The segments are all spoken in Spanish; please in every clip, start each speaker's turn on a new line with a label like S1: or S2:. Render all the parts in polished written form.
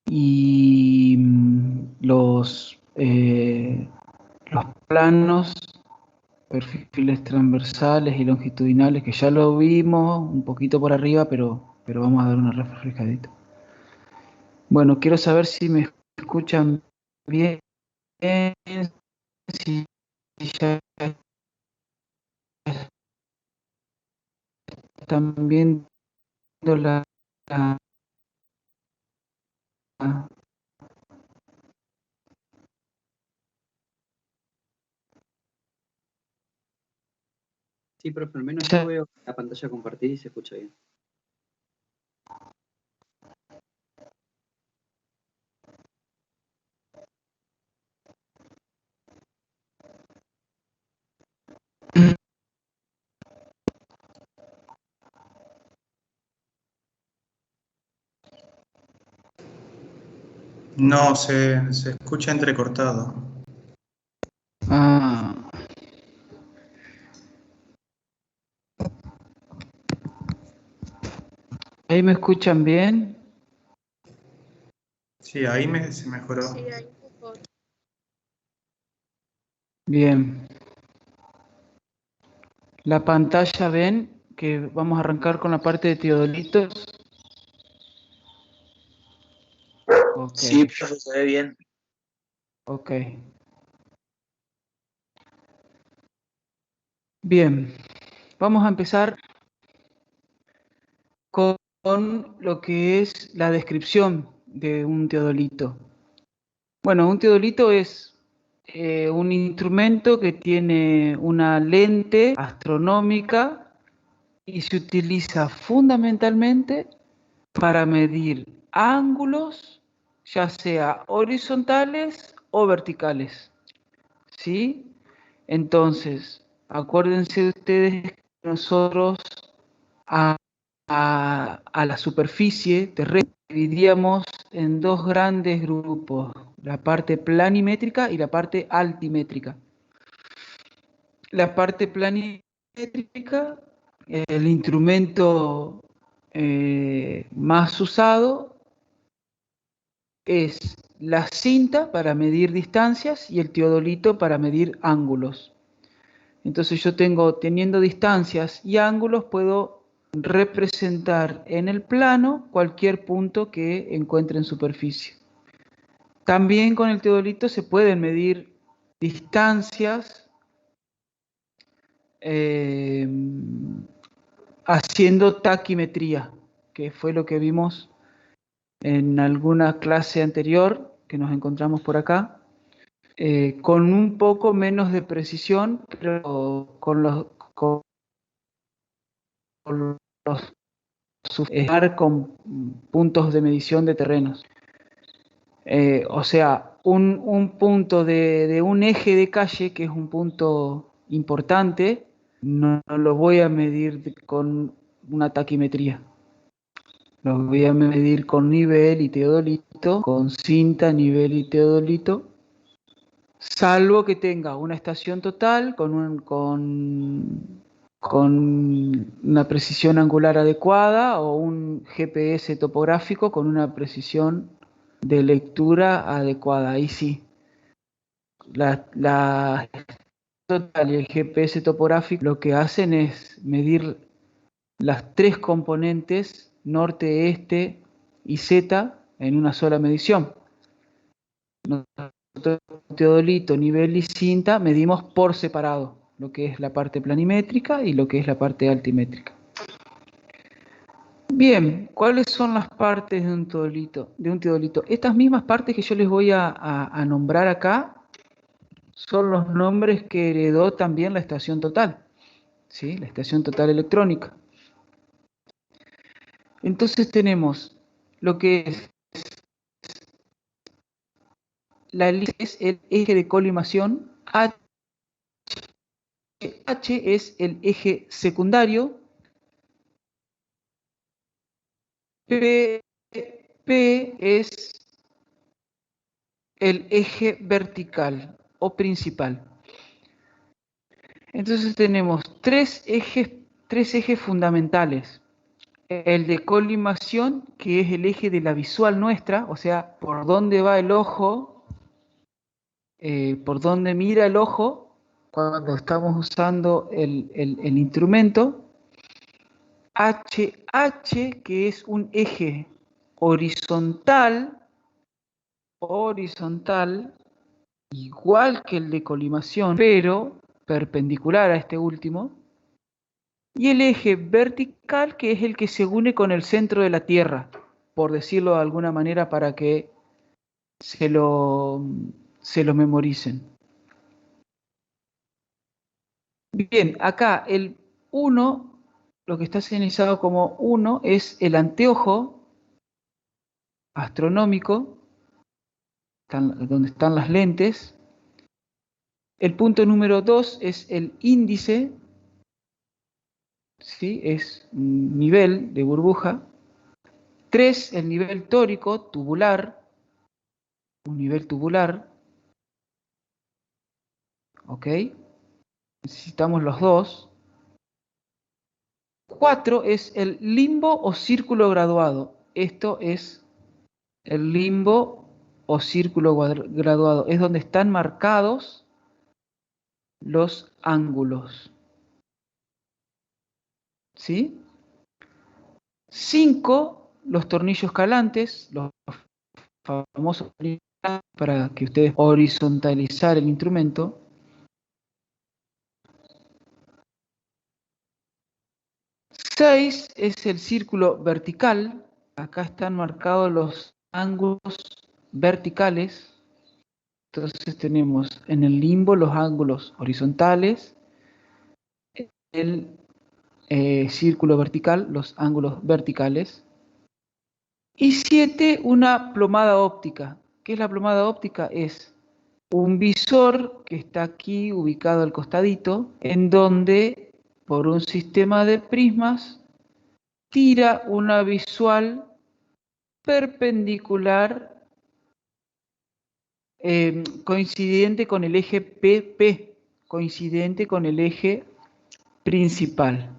S1: y los planos, perfiles transversales y longitudinales, que ya lo vimos un poquito por arriba, pero vamos a dar una refrescadita. Bueno, quiero saber si me escuchan bien, si ya están viendo la-
S2: Sí, profe, al menos yo veo la pantalla compartida y se escucha bien.
S3: No, se escucha entrecortado.
S1: Ah, ¿ahí me escuchan bien?
S3: Sí, ahí se mejoró.
S4: Sí, ahí mejor.
S1: Bien. La pantalla, ven que vamos a arrancar con la parte de teodolitos. Ok.
S5: Sí, profe, se ve bien.
S1: Ok. Bien. Vamos a empezar con lo que es la descripción de un teodolito. Bueno, un teodolito es un instrumento que tiene una lente astronómica y se utiliza fundamentalmente para medir ángulos, ya sea horizontales o verticales. ¿Sí? Entonces, acuérdense ustedes que nosotros a, a la superficie terrestre dividíamos en dos grandes grupos, la parte planimétrica y la parte altimétrica. La parte planimétrica, el instrumento más usado es la cinta para medir distancias y el teodolito para medir ángulos. Entonces yo teniendo distancias y ángulos, puedo representar en el plano cualquier punto que encuentre en superficie. También con el teodolito se pueden medir distancias haciendo taquimetría, que fue lo que vimos en alguna clase anterior que nos encontramos por acá, con un poco menos de precisión, pero con los con puntos de medición de terrenos. O sea, un punto de un eje de calle, que es un punto importante, no lo voy a medir con una taquimetría. Lo voy a medir con nivel y teodolito, con cinta, nivel y teodolito, salvo que tenga una estación total con una precisión angular adecuada o un GPS topográfico con una precisión de lectura adecuada. Ahí sí. La total y el GPS topográfico lo que hacen es medir las tres componentes, norte, este y z, en una sola medición. Nosotros, teodolito, nivel y cinta, medimos por separado lo que es la parte planimétrica y lo que es la parte altimétrica. Bien, ¿cuáles son las partes de un teodolito? Estas mismas partes que yo les voy a nombrar acá son los nombres que heredó también la estación total, ¿sí? La estación total electrónica. Entonces tenemos lo que es la elipse, es el eje de colimación, H es el eje secundario, P es el eje vertical o principal. Entonces tenemos tres ejes fundamentales. El de colimación, que es el eje de la visual nuestra, o sea, por dónde va el ojo, por dónde mira el ojo cuando estamos usando el instrumento. HH, que es un eje horizontal, igual que el de colimación, pero perpendicular a este último. Y el eje vertical, que es el que se une con el centro de la Tierra, por decirlo de alguna manera para que se lo memoricen. Bien, acá el 1, lo que está señalizado como 1 es el anteojo astronómico, donde están las lentes. El punto número 2 es el índice, ¿sí? Es un nivel de burbuja. 3, el nivel tórico, tubular, un nivel tubular, ¿ok? Necesitamos los dos. 4 es el limbo o círculo graduado. Esto es el limbo o círculo graduado. Es donde están marcados los ángulos. ¿Sí? 5, los tornillos calantes, los famosos tornillos para que ustedes horizontalizar el instrumento. 6 es el círculo vertical. Acá están marcados los ángulos verticales. Entonces tenemos en el limbo los ángulos horizontales, el círculo vertical, los ángulos verticales. Y 7, una plomada óptica. ¿Qué es la plomada óptica? Es un visor que está aquí ubicado al costadito, en donde por un sistema de prismas tira una visual perpendicular coincidente con el eje PP, coincidente con el eje principal,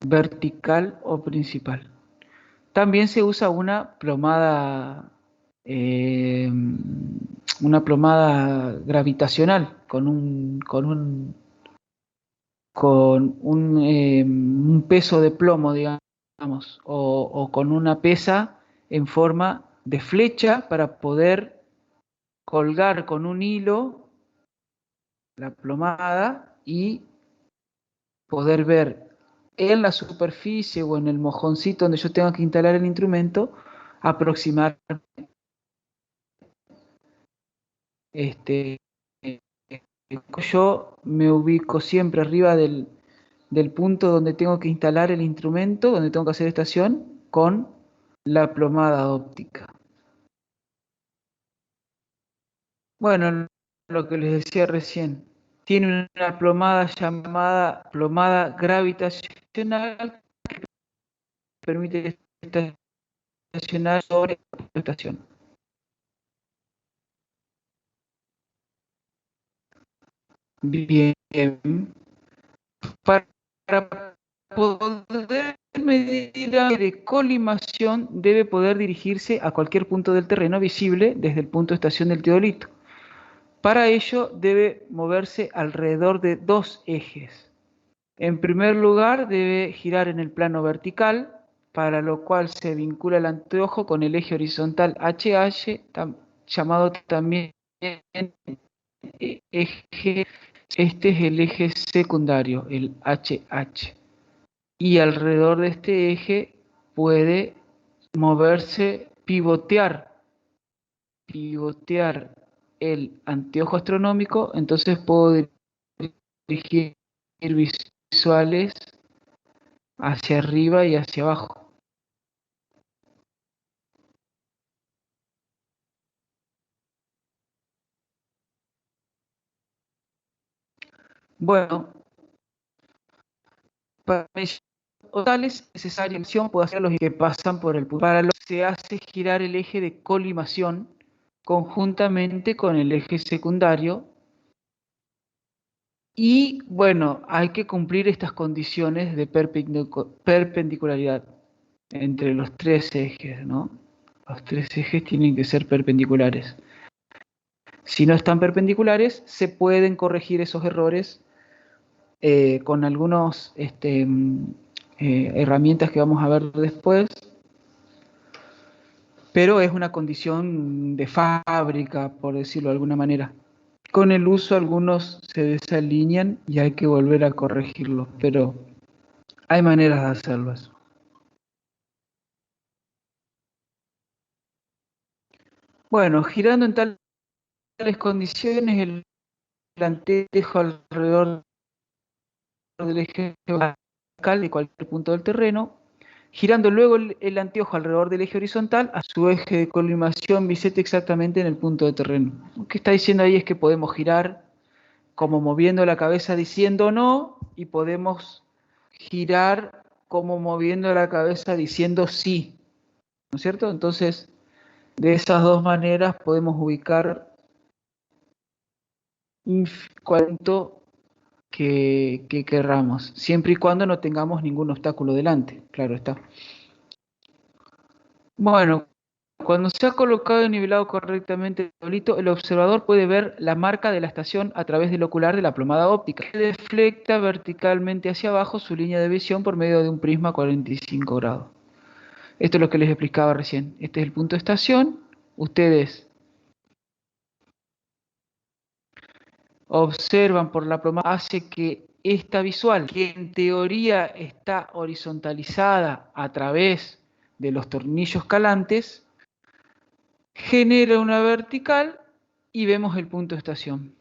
S1: vertical o principal. También se usa una plomada gravitacional con un peso de plomo, digamos, o con una pesa en forma de flecha para poder colgar con un hilo la plomada y poder ver en la superficie o en el mojoncito donde yo tengo que instalar el instrumento, aproximar yo me ubico siempre arriba del punto donde tengo que instalar el instrumento, donde tengo que hacer estación, con la plomada óptica. Bueno, lo que les decía recién, tiene una plomada llamada plomada gravitacional que permite estacionar sobre la estación. Bien, para poder medir la de colimación debe poder dirigirse a cualquier punto del terreno visible desde el punto de estación del teodolito. Para ello debe moverse alrededor de dos ejes. En primer lugar debe girar en el plano vertical, para lo cual se vincula el anteojo con el eje horizontal HH, llamado también eje. Este es el eje secundario, el HH. Y alrededor de este eje puede moverse, pivotear el anteojo astronómico, entonces puedo dirigir visuales hacia arriba y hacia abajo. Bueno, para totales necesaria acción puede hacer los que pasan por el punto. Para lo que se hace girar el eje de colimación conjuntamente con el eje secundario. Y bueno, hay que cumplir estas condiciones de perpendicularidad. entre los tres ejes, ¿no? Los tres ejes tienen que ser perpendiculares. Si no están perpendiculares, se pueden corregir esos errores con algunas herramientas que vamos a ver después, pero es una condición de fábrica, por decirlo de alguna manera. Con el uso algunos se desalinean y hay que volver a corregirlos, pero hay maneras de hacerlo eso. Bueno, girando en tales condiciones, el anteojo alrededor del eje vertical de cualquier punto del terreno, girando luego el anteojo alrededor del eje horizontal, a su eje de colimación bisecta exactamente en el punto de terreno. Lo que está diciendo ahí es que podemos girar como moviendo la cabeza diciendo no, y podemos girar como moviendo la cabeza diciendo sí, ¿no es cierto? Entonces, de esas dos maneras podemos ubicar cuanto que querramos, siempre y cuando no tengamos ningún obstáculo delante, claro está. Bueno, cuando se ha colocado y nivelado correctamente el tablito, el observador puede ver la marca de la estación a través del ocular de la plomada óptica, que deflecta verticalmente hacia abajo su línea de visión por medio de un prisma 45 grados. Esto es lo que les explicaba recién. Este es el punto de estación. Ustedes observan por la plomada, hace que esta visual, que en teoría está horizontalizada a través de los tornillos calantes, genera una vertical y vemos el punto de estación.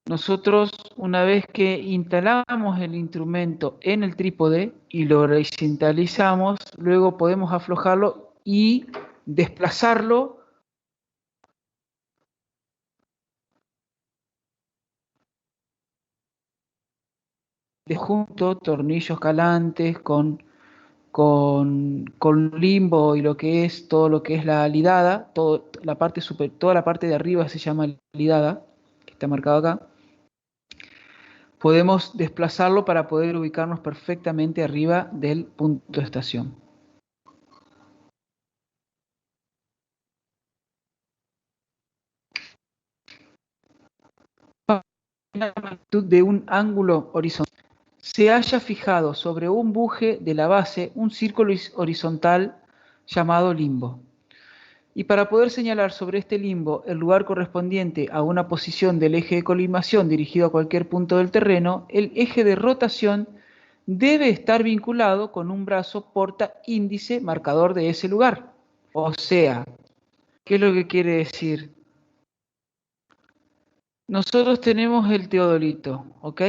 S1: Nosotros, una vez que instalamos el instrumento en el trípode y lo horizontalizamos, luego podemos aflojarlo y desplazarlo de junto, tornillos calantes con limbo y lo que es todo lo que es la lidada, toda la parte de arriba se llama lidada, que está marcado acá. Podemos desplazarlo para poder ubicarnos perfectamente arriba del punto de estación. La magnitud de un ángulo horizontal se haya fijado sobre un buje de la base un círculo horizontal llamado limbo. Y para poder señalar sobre este limbo el lugar correspondiente a una posición del eje de colimación dirigido a cualquier punto del terreno, el eje de rotación debe estar vinculado con un brazo porta índice marcador de ese lugar. O sea, ¿qué es lo que quiere decir? Nosotros tenemos el teodolito, ¿ok?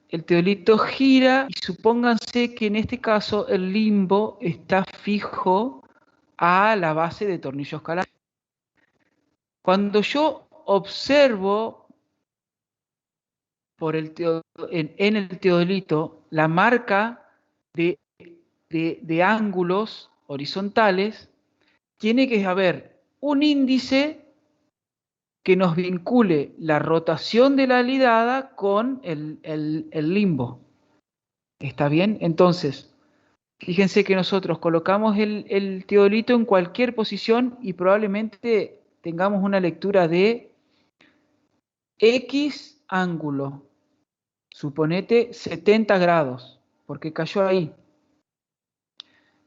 S1: El teodolito gira y supónganse que en este caso el limbo está fijo a la base de tornillos calantes. Cuando yo observo en el teodolito la marca de ángulos horizontales, tiene que haber un índice que nos vincule la rotación de la lidada con el limbo. ¿Está bien? Entonces, fíjense que nosotros colocamos el teodolito en cualquier posición y probablemente tengamos una lectura de X ángulo. Suponete 70 grados, porque cayó ahí.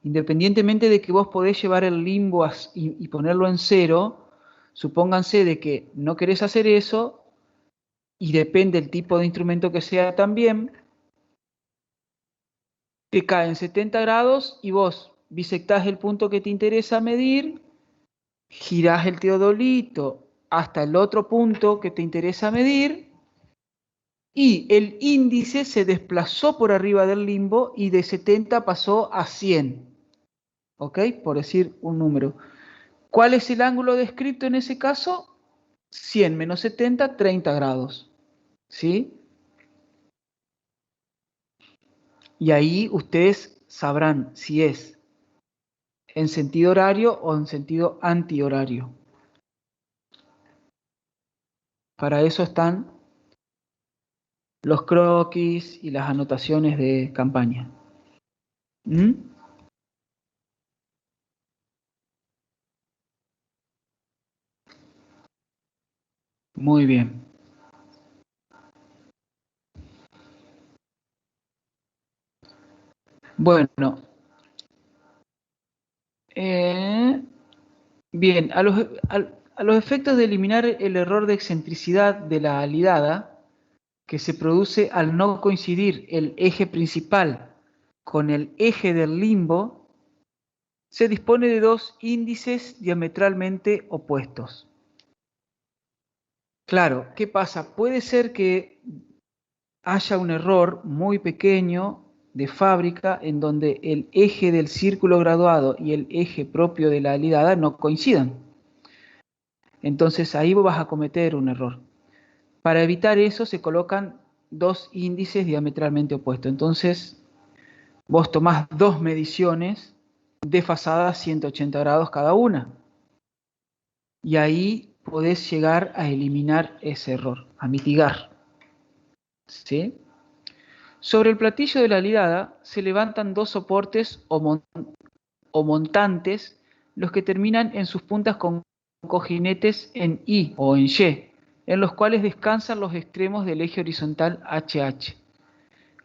S1: Independientemente de que vos podés llevar el limbo y ponerlo en cero, supónganse de que no querés hacer eso, y depende del tipo de instrumento que sea también, te caen 70 grados y vos bisectás el punto que te interesa medir, girás el teodolito hasta el otro punto que te interesa medir, y el índice se desplazó por arriba del limbo y de 70 pasó a 100. ¿Ok? Por decir un número. ¿Cuál es el ángulo descrito en ese caso? 100 menos 70, 30 grados. ¿Sí? Y ahí ustedes sabrán si es en sentido horario o en sentido antihorario. Para eso están los croquis y las anotaciones de campaña. ¿Mm? Muy bien. Bueno, bien, a los efectos de eliminar el error de excentricidad de la alidada, que se produce al no coincidir el eje principal con el eje del limbo, se dispone de dos índices diametralmente opuestos. Claro, ¿qué pasa? Puede ser que haya un error muy pequeño de fábrica en donde el eje del círculo graduado y el eje propio de la alidada no coincidan. Entonces ahí vos vas a cometer un error. Para evitar eso se colocan dos índices diametralmente opuestos. Entonces vos tomás dos mediciones desfasadas 180 grados cada una. Y ahí podés llegar a eliminar ese error, a mitigar. ¿Sí? Sobre el platillo de la alidada se levantan dos soportes o montantes, los que terminan en sus puntas con cojinetes en I o en Y, en los cuales descansan los extremos del eje horizontal HH.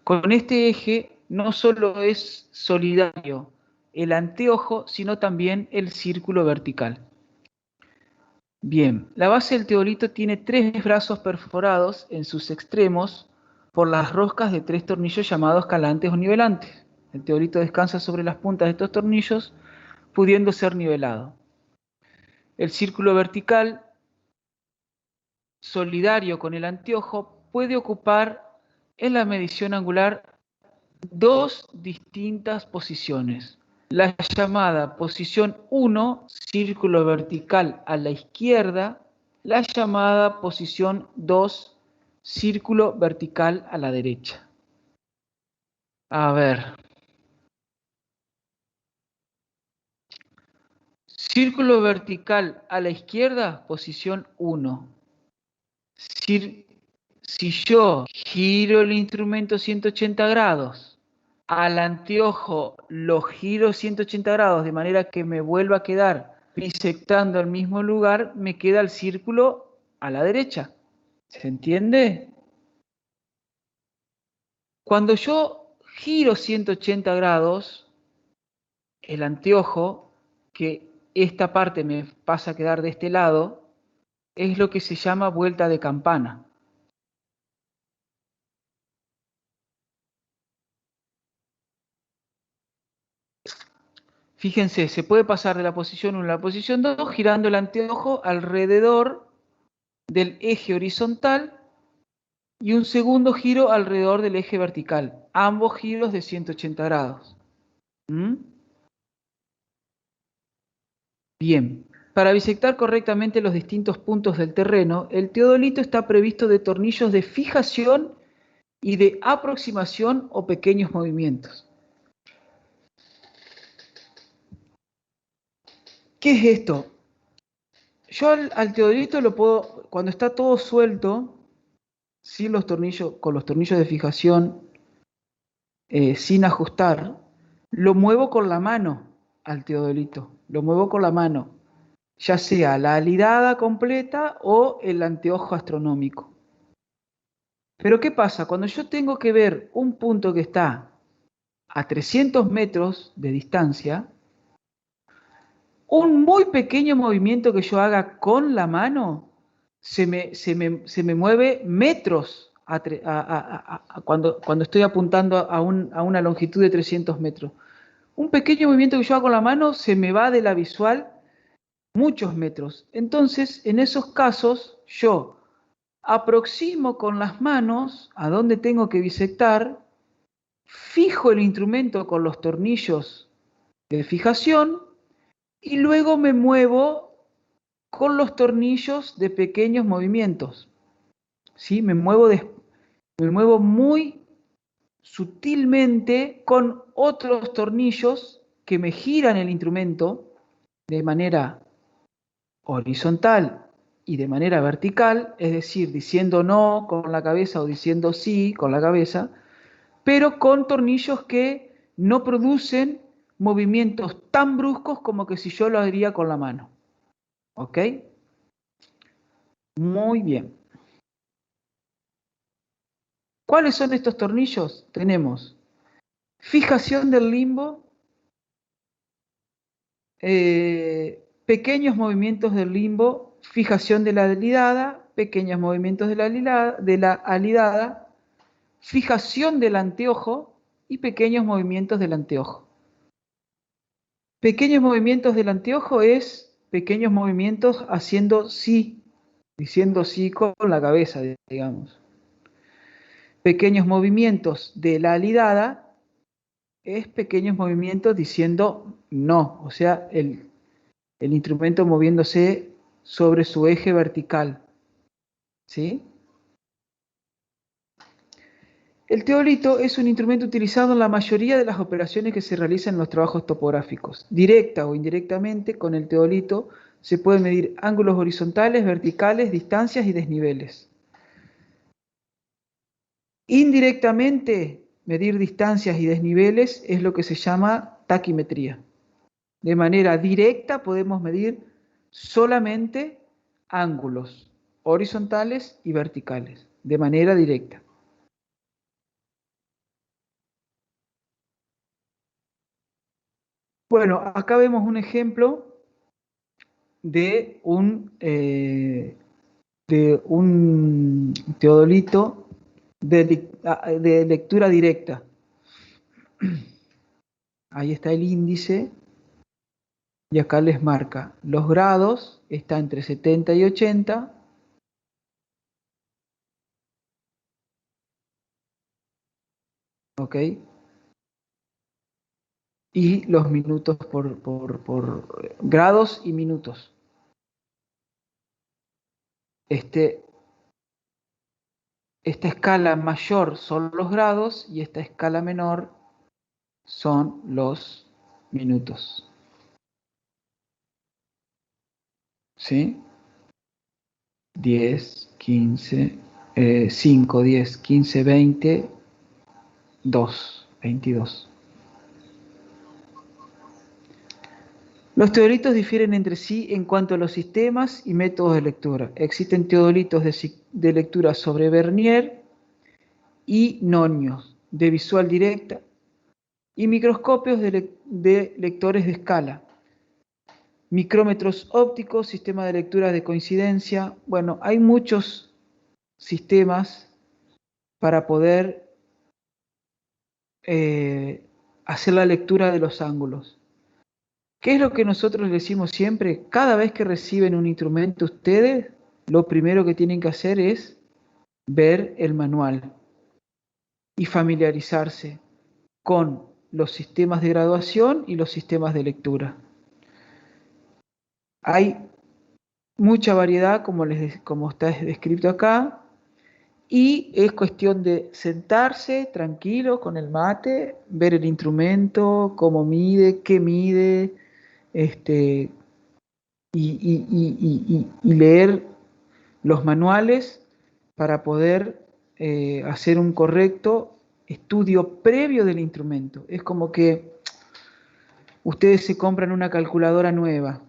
S1: Con este eje no solo es solidario el anteojo, sino también el círculo vertical. Bien, la base del teodolito tiene tres brazos perforados en sus extremos por las roscas de tres tornillos llamados calantes o nivelantes. El teodolito descansa sobre las puntas de estos tornillos, pudiendo ser nivelado. El círculo vertical, solidario con el anteojo, puede ocupar en la medición angular dos distintas posiciones. La llamada posición 1, círculo vertical a la izquierda, la llamada posición 2, círculo vertical a la derecha. A ver. Círculo vertical a la izquierda, posición 1. Si yo giro el instrumento 180 grados, al anteojo lo giro 180 grados de manera que me vuelva a quedar bisectando el mismo lugar, me queda el círculo a la derecha. ¿Se entiende? Cuando yo giro 180 grados, el anteojo, que esta parte me pasa a quedar de este lado, es lo que se llama vuelta de campana. Fíjense, se puede pasar de la posición 1 a la posición 2 girando el anteojo alrededor del eje horizontal y un segundo giro alrededor del eje vertical, ambos giros de 180 grados. ¿Mm? Bien, para bisectar correctamente los distintos puntos del terreno, el teodolito está previsto de tornillos de fijación y de aproximación o pequeños movimientos. ¿Qué es esto? Yo al teodolito lo puedo, cuando está todo suelto, sin los tornillos, con los tornillos de fijación, sin ajustar, lo muevo con la mano al teodolito, lo muevo con la mano, ya sea la alidada completa o el anteojo astronómico. Pero ¿qué pasa? Cuando yo tengo que ver un punto que está a 300 metros de distancia, un muy pequeño movimiento que yo haga con la mano se me mueve metros cuando estoy apuntando a una longitud de 300 metros. Un pequeño movimiento que yo hago con la mano se me va de la visual muchos metros. Entonces, en esos casos, yo aproximo con las manos a donde tengo que bisectar, fijo el instrumento con los tornillos de fijación y luego me muevo con los tornillos de pequeños movimientos. ¿Sí? Me muevo muy sutilmente con otros tornillos que me giran el instrumento de manera horizontal y de manera vertical, es decir, diciendo no con la cabeza o diciendo sí con la cabeza, pero con tornillos que no producen movimientos tan bruscos como que si yo lo haría con la mano. ¿Ok? Muy bien. ¿Cuáles son estos tornillos? Tenemos fijación del limbo, pequeños movimientos del limbo, fijación de la alidada, pequeños movimientos de la alidada, fijación del anteojo y pequeños movimientos del anteojo. Pequeños movimientos del anteojo es pequeños movimientos haciendo sí, diciendo sí con la cabeza, digamos. Pequeños movimientos de la alidada es pequeños movimientos diciendo no, o sea, el instrumento moviéndose sobre su eje vertical. ¿Sí? El teodolito es un instrumento utilizado en la mayoría de las operaciones que se realizan en los trabajos topográficos. Directa o indirectamente, con el teodolito se pueden medir ángulos horizontales, verticales, distancias y desniveles. Indirectamente, medir distancias y desniveles es lo que se llama taquimetría. De manera directa podemos medir solamente ángulos horizontales y verticales, de manera directa. Bueno, acá vemos un ejemplo de un teodolito de lectura directa. Ahí está el índice y acá les marca los grados, está entre 70 y 80. ¿Ok? Y los minutos por grados y minutos. Esta escala mayor son los grados y esta escala menor son los minutos. ¿Sí? 10, 15, 5, 10, 15, 20, 2, 22. Los teodolitos difieren entre sí en cuanto a los sistemas y métodos de lectura. Existen teodolitos de lectura sobre vernier y nonios, de visual directa, y microscopios de lectores de escala. Micrómetros ópticos, sistema de lectura de coincidencia. Bueno, hay muchos sistemas para poder hacer la lectura de los ángulos. ¿Qué es lo que nosotros decimos siempre? Cada vez que reciben un instrumento ustedes, lo primero que tienen que hacer es ver el manual y familiarizarse con los sistemas de graduación y los sistemas de lectura. Hay mucha variedad, como está descrito acá, y es cuestión de sentarse tranquilo con el mate, ver el instrumento, cómo mide, qué mide, y leer los manuales para poder hacer un correcto estudio previo del instrumento. Es como que ustedes se compran una calculadora nueva.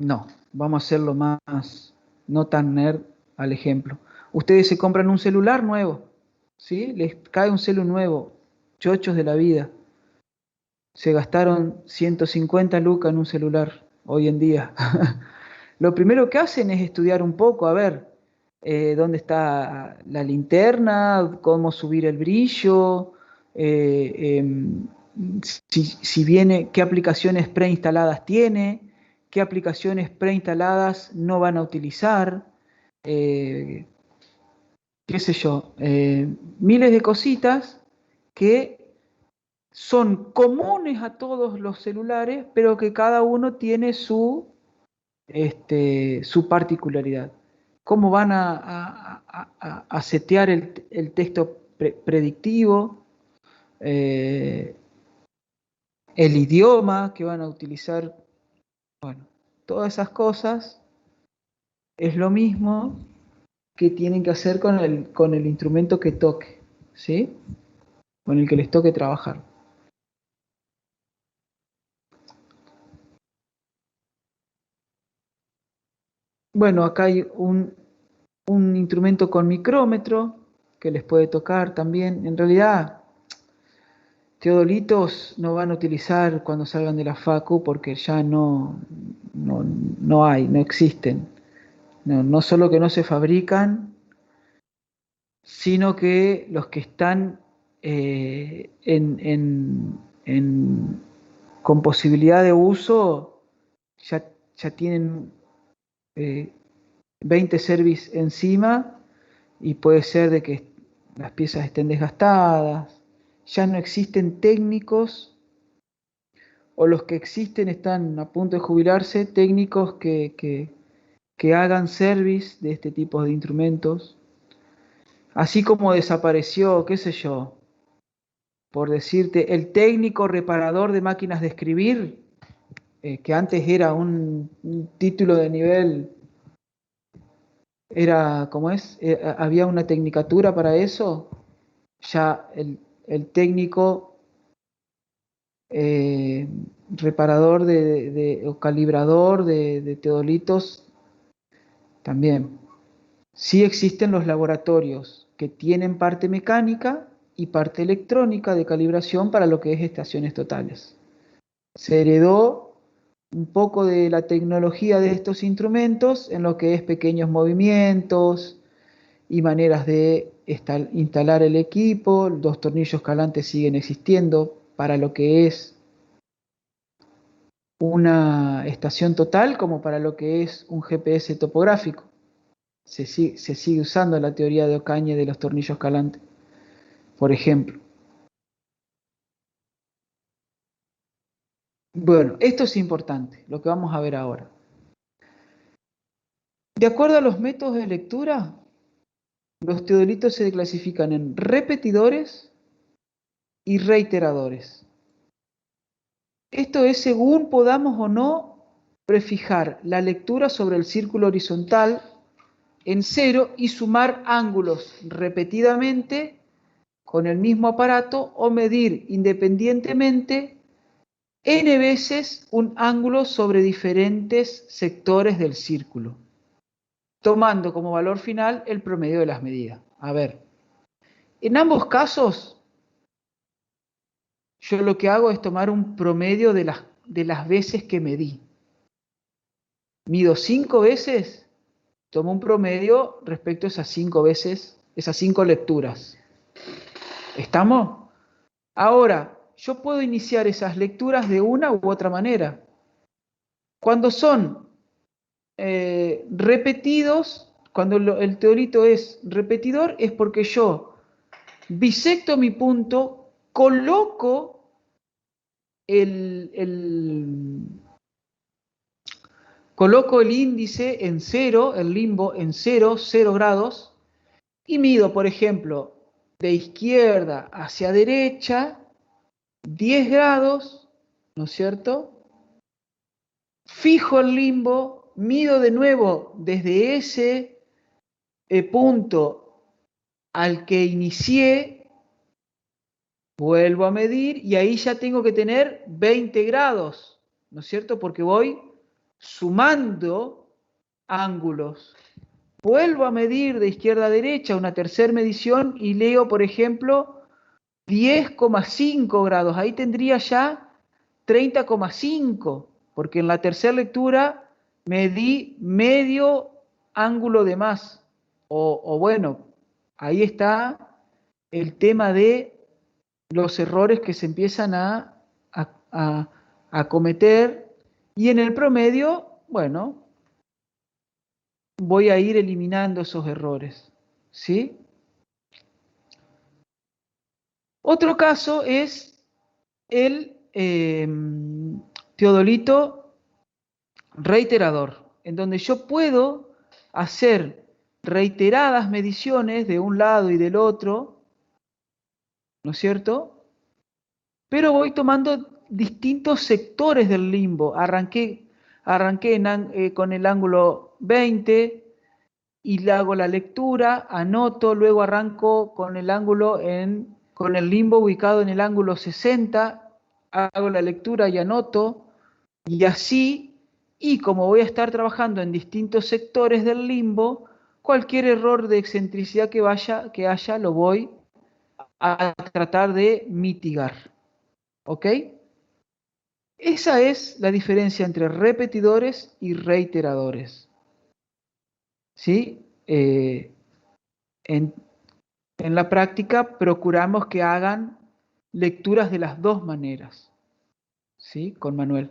S1: No, vamos a hacerlo más, no tan nerd al ejemplo. Ustedes se compran un celular nuevo, ¿sí? Les cae un celu nuevo, chochos de la vida. Se gastaron 150 lucas en un celular hoy en día. Lo primero que hacen es estudiar un poco, a ver, dónde está la linterna, cómo subir el brillo, si viene, qué aplicaciones preinstaladas tiene, qué aplicaciones preinstaladas no van a utilizar, qué sé yo, miles de cositas que son comunes a todos los celulares, pero que cada uno tiene su particularidad. ¿Cómo van a setear el texto predictivo? El idioma que van a utilizar. Bueno, todas esas cosas es lo mismo que tienen que hacer con el instrumento que toque, ¿sí? Con el que les toque trabajar. Bueno, acá hay un instrumento con micrómetro que les puede tocar también. En realidad, teodolitos no van a utilizar cuando salgan de la facu porque ya no hay, no existen. No solo que no se fabrican, sino que los que están con posibilidad de uso ya tienen 20 service encima y puede ser de que las piezas estén desgastadas. Ya no existen técnicos, o los que existen están a punto de jubilarse, técnicos que hagan service de este tipo de instrumentos. Así como desapareció, qué sé yo, por decirte, el técnico reparador de máquinas de escribir, que antes era un título de nivel, era, ¿cómo es? Había una tecnicatura para eso. Ya el técnico reparador o calibrador de teodolitos también. Sí existen los laboratorios que tienen parte mecánica y parte electrónica de calibración para lo que es estaciones totales. Se heredó un poco de la tecnología de estos instrumentos en lo que es pequeños movimientos y maneras de instalar el equipo. Los tornillos calantes siguen existiendo para lo que es una estación total como para lo que es un GPS topográfico. Se sigue usando la teoría de Ocaña de los tornillos calantes, por ejemplo. Bueno, esto es importante, lo que vamos a ver ahora. De acuerdo a los métodos de lectura, los teodolitos se clasifican en repetidores y reiteradores. Esto es según podamos o no prefijar la lectura sobre el círculo horizontal en 0 y sumar ángulos repetidamente con el mismo aparato o medir independientemente n veces un ángulo sobre diferentes sectores del círculo, tomando como valor final el promedio de las medidas. A ver, en ambos casos, yo lo que hago es tomar un promedio de las veces que medí. Mido 5 veces, tomo un promedio respecto a esas 5 veces, esas 5 lecturas. ¿Estamos? Ahora, yo puedo iniciar esas lecturas de una u otra manera. Cuando son repetidos, cuando el teodolito es repetidor, es porque yo bisecto mi punto, coloco coloco el índice en 0, el limbo en 0 grados, y mido, por ejemplo, de izquierda hacia derecha, 10 grados, ¿no es cierto? Fijo el limbo, mido de nuevo desde ese punto al que inicié, vuelvo a medir y ahí ya tengo que tener 20 grados, ¿no es cierto? Porque voy sumando ángulos. Vuelvo a medir de izquierda a derecha una tercera medición y leo, por ejemplo, 10,5 grados. Ahí tendría ya 30,5, porque en la tercera lectura medí medio ángulo de más. O bueno, ahí está el tema de los errores que se empiezan a cometer, y en el promedio, bueno, voy a ir eliminando esos errores, ¿sí? Otro caso es el teodolito reiterador, en donde yo puedo hacer reiteradas mediciones de un lado y del otro, ¿no es cierto? Pero voy tomando distintos sectores del limbo. Arranqué con el ángulo 20 y le hago la lectura, anoto, luego arranco con el con el limbo ubicado en el ángulo 60, hago la lectura y anoto, y así Y como voy a estar trabajando en distintos sectores del limbo, cualquier error de excentricidad que haya lo voy a tratar de mitigar. ¿Ok? Esa es la diferencia entre repetidores y reiteradores. ¿Sí? En la práctica procuramos que hagan lecturas de las dos maneras. ¿Sí? Con Manuel.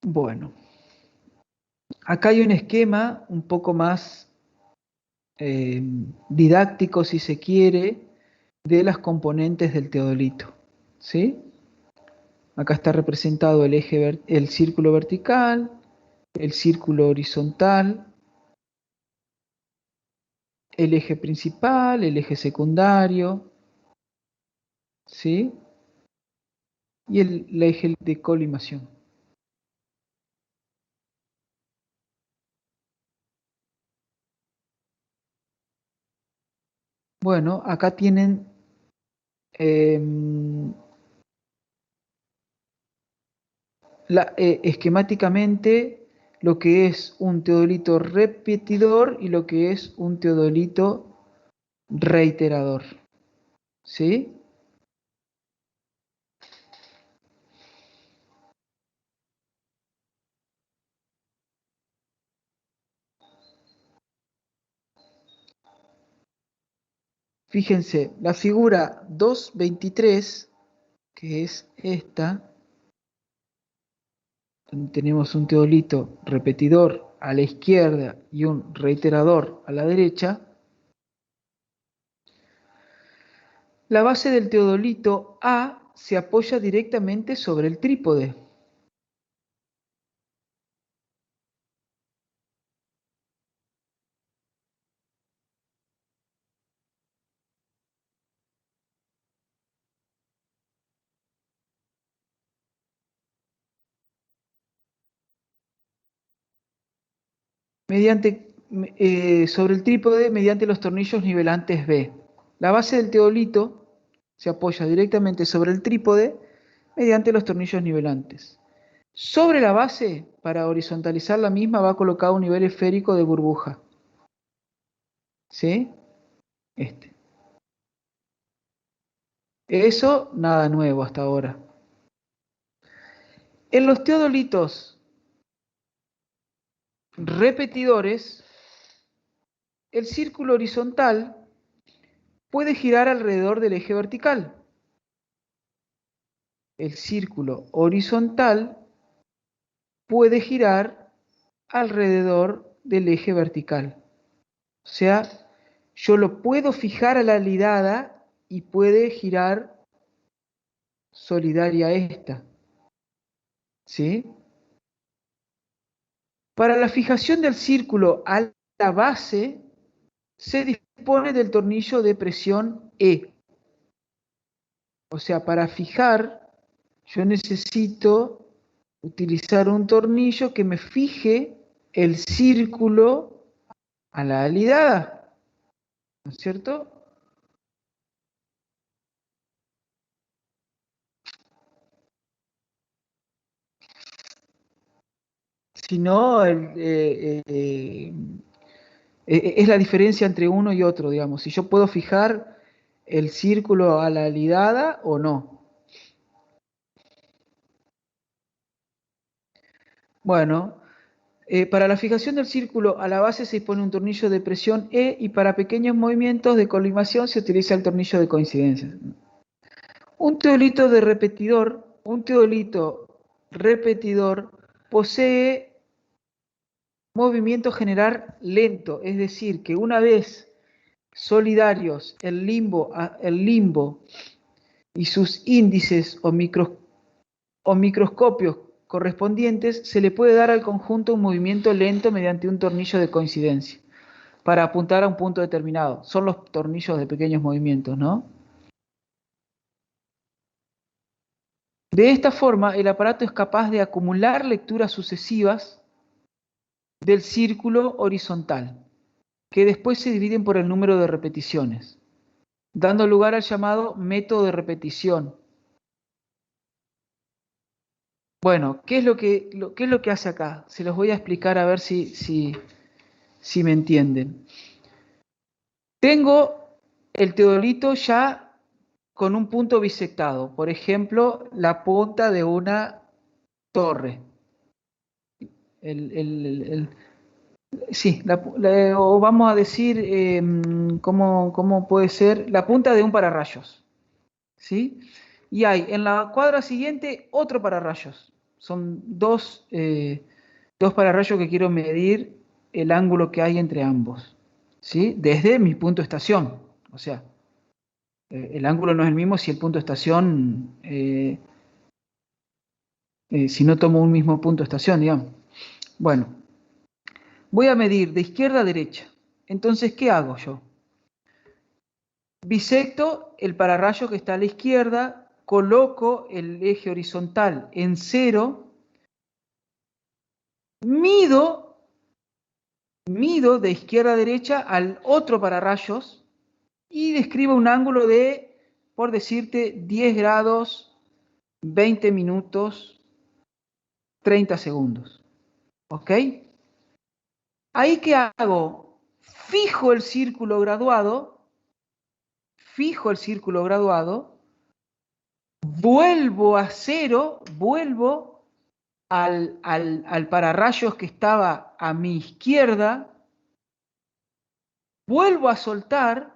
S1: Bueno, acá hay un esquema un poco más didáctico, si se quiere, de las componentes del teodolito. ¿Sí? Acá está representado el círculo vertical, el círculo horizontal, el eje principal, el eje secundario, ¿sí? Y el eje de colimación. Bueno, acá tienen esquemáticamente lo que es un teodolito repetidor y lo que es un teodolito reiterador. ¿Sí? Fíjense, la figura 223, que es esta, donde tenemos un teodolito repetidor a la izquierda y un reiterador a la derecha, la base del teodolito A se apoya directamente sobre el trípode. Sobre el trípode mediante los tornillos nivelantes B. La base del teodolito se apoya directamente sobre el trípode mediante los tornillos nivelantes. Sobre la base, para horizontalizar la misma, va colocado un nivel esférico de burbuja. ¿Sí? Este. Eso, nada nuevo hasta ahora. En los teodolitos repetidores, el círculo horizontal puede girar alrededor del eje vertical. El círculo horizontal puede girar alrededor del eje vertical. O sea, yo lo puedo fijar a la lidada y puede girar solidaria a esta. ¿Sí? Para la fijación del círculo a la base, se dispone del tornillo de presión E. O sea, para fijar, yo necesito utilizar un tornillo que me fije el círculo a la alidada, ¿no es cierto? Si no, es la diferencia entre uno y otro, digamos. Si yo puedo fijar el círculo a la alidada o no. Bueno, para la fijación del círculo a la base se dispone un tornillo de presión E y para pequeños movimientos de colimación se utiliza el tornillo de coincidencia. Un teodolito repetidor posee movimiento general lento, es decir, que una vez solidarios el limbo y sus índices o microscopios correspondientes, se le puede dar al conjunto un movimiento lento mediante un tornillo de coincidencia para apuntar a un punto determinado. Son los tornillos de pequeños movimientos, ¿no? De esta forma, el aparato es capaz de acumular lecturas sucesivas del círculo horizontal, que después se dividen por el número de repeticiones. dando lugar al llamado método de repetición. Bueno, ¿qué es lo que hace acá? Se los voy a explicar a ver si me entienden. Tengo el teodolito ya con un punto bisectado. Por ejemplo, la punta de una torre. Sí, o vamos a decir, ¿cómo puede ser? La punta de un pararrayos. ¿Sí? Y hay en la cuadra siguiente otro pararrayos. Son dos pararrayos que quiero medir el ángulo que hay entre ambos. ¿Sí? Desde mi punto de estación. O sea, el ángulo no es el mismo si el punto de estación, si no tomo un mismo punto de estación, digamos. Bueno, voy a medir de izquierda a derecha. Entonces, ¿qué hago yo? Bisecto el pararrayo que está a la izquierda, coloco el eje horizontal en 0, mido de izquierda a derecha al otro pararrayos y describo un ángulo de, por decirte, 10 grados, 20 minutos, 30 segundos. ¿Ok? Ahí, ¿qué hago? Fijo el círculo graduado, vuelvo a 0, vuelvo al pararrayos que estaba a mi izquierda, vuelvo a soltar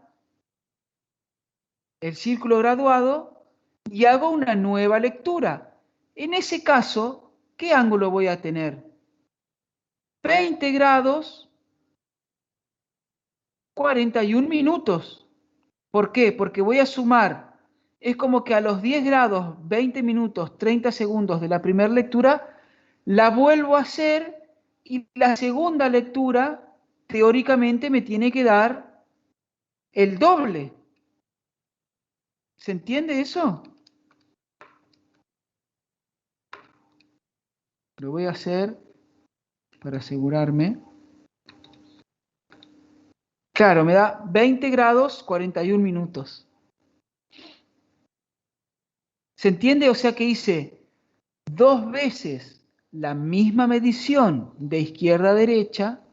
S1: el círculo graduado y hago una nueva lectura. En ese caso, ¿qué ángulo voy a tener? 20 grados, 41 minutos. ¿Por qué? Porque voy a sumar. Es como que a los 10 grados, 20 minutos, 30 segundos de la primera lectura, la vuelvo a hacer y la segunda lectura, teóricamente, me tiene que dar el doble. ¿Se entiende eso? Lo voy a hacer para asegurarme. Claro, me da 20 grados, 41 minutos. ¿Se entiende? O sea que hice 2 veces la misma medición de izquierda a derecha,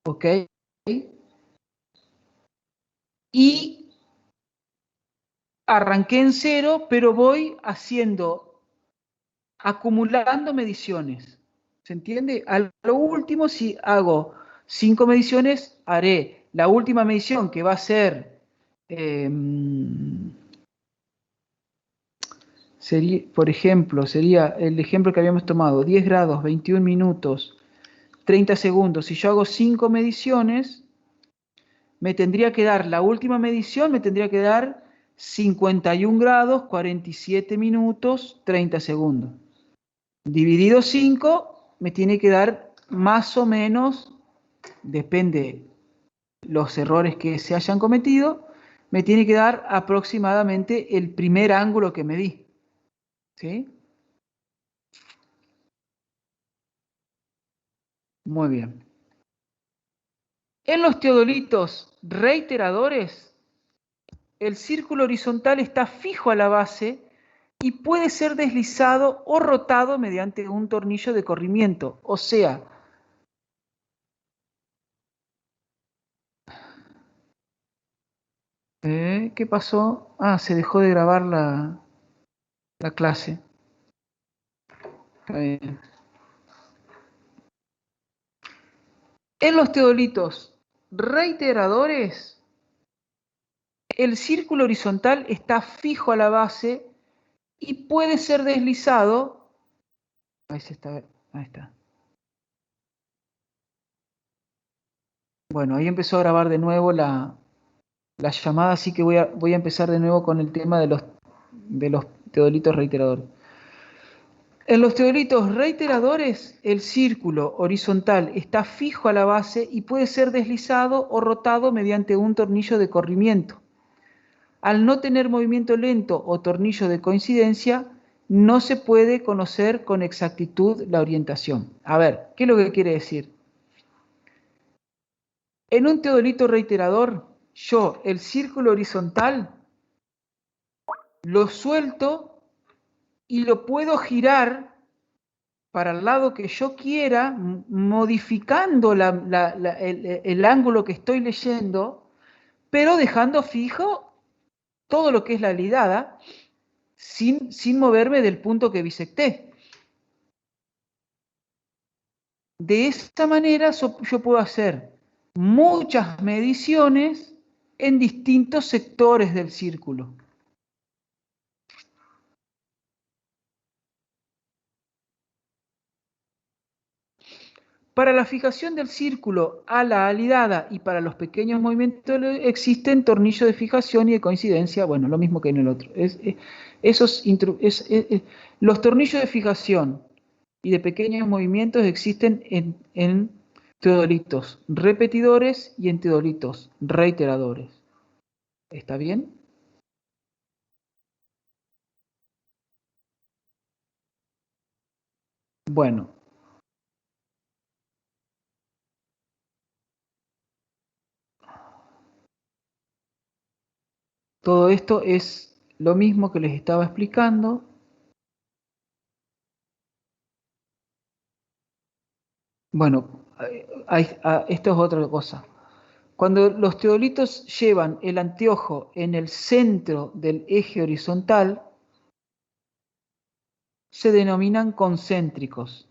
S1: ¿ok? Y arranqué en 0, pero voy acumulando mediciones. ¿Se entiende? A lo último, si hago 5 mediciones, haré la última medición, que va a ser, por ejemplo, sería el ejemplo que habíamos tomado, 10 grados, 21 minutos, 30 segundos. Si yo hago 5 mediciones, me tendría que dar, la última medición me tendría que dar 51 grados, 47 minutos, 30 segundos. Dividido 5, me tiene que dar más o menos, depende los errores que se hayan cometido, me tiene que dar aproximadamente el primer ángulo que medí. ¿Sí? Muy bien. En los teodolitos reiteradores, el círculo horizontal está fijo a la base y puede ser deslizado o rotado mediante un tornillo de corrimiento. O sea, ¿qué pasó? Ah, se dejó de grabar la clase. Está bien. En los teodolitos reiteradores, el círculo horizontal está fijo a la base y puede ser deslizado. Ahí está. Bueno, ahí empezó a grabar de nuevo la llamada, así que voy a empezar de nuevo con el tema de los teodolitos reiteradores. En los teodolitos reiteradores, el círculo horizontal está fijo a la base y puede ser deslizado o rotado mediante un tornillo de corrimiento. Al no tener movimiento lento o tornillo de coincidencia, no se puede conocer con exactitud la orientación. A ver, ¿qué es lo que quiere decir? En un teodolito reiterador, yo el círculo horizontal lo suelto y lo puedo girar para el lado que yo quiera, modificando el ángulo que estoy leyendo, pero dejando fijo todo lo que es la lidada, sin moverme del punto que bisecté. De esta manera yo puedo hacer muchas mediciones en distintos sectores del círculo. Para la fijación del círculo a la alidada y para los pequeños movimientos existen tornillos de fijación y de coincidencia, bueno, lo mismo que en el otro. Los tornillos de fijación y de pequeños movimientos existen en teodolitos repetidores y en teodolitos reiteradores. ¿Está bien? Bueno. Todo esto es lo mismo que les estaba explicando. Bueno, esto es otra cosa. Cuando los teodolitos llevan el anteojo en el centro del eje horizontal, se denominan concéntricos.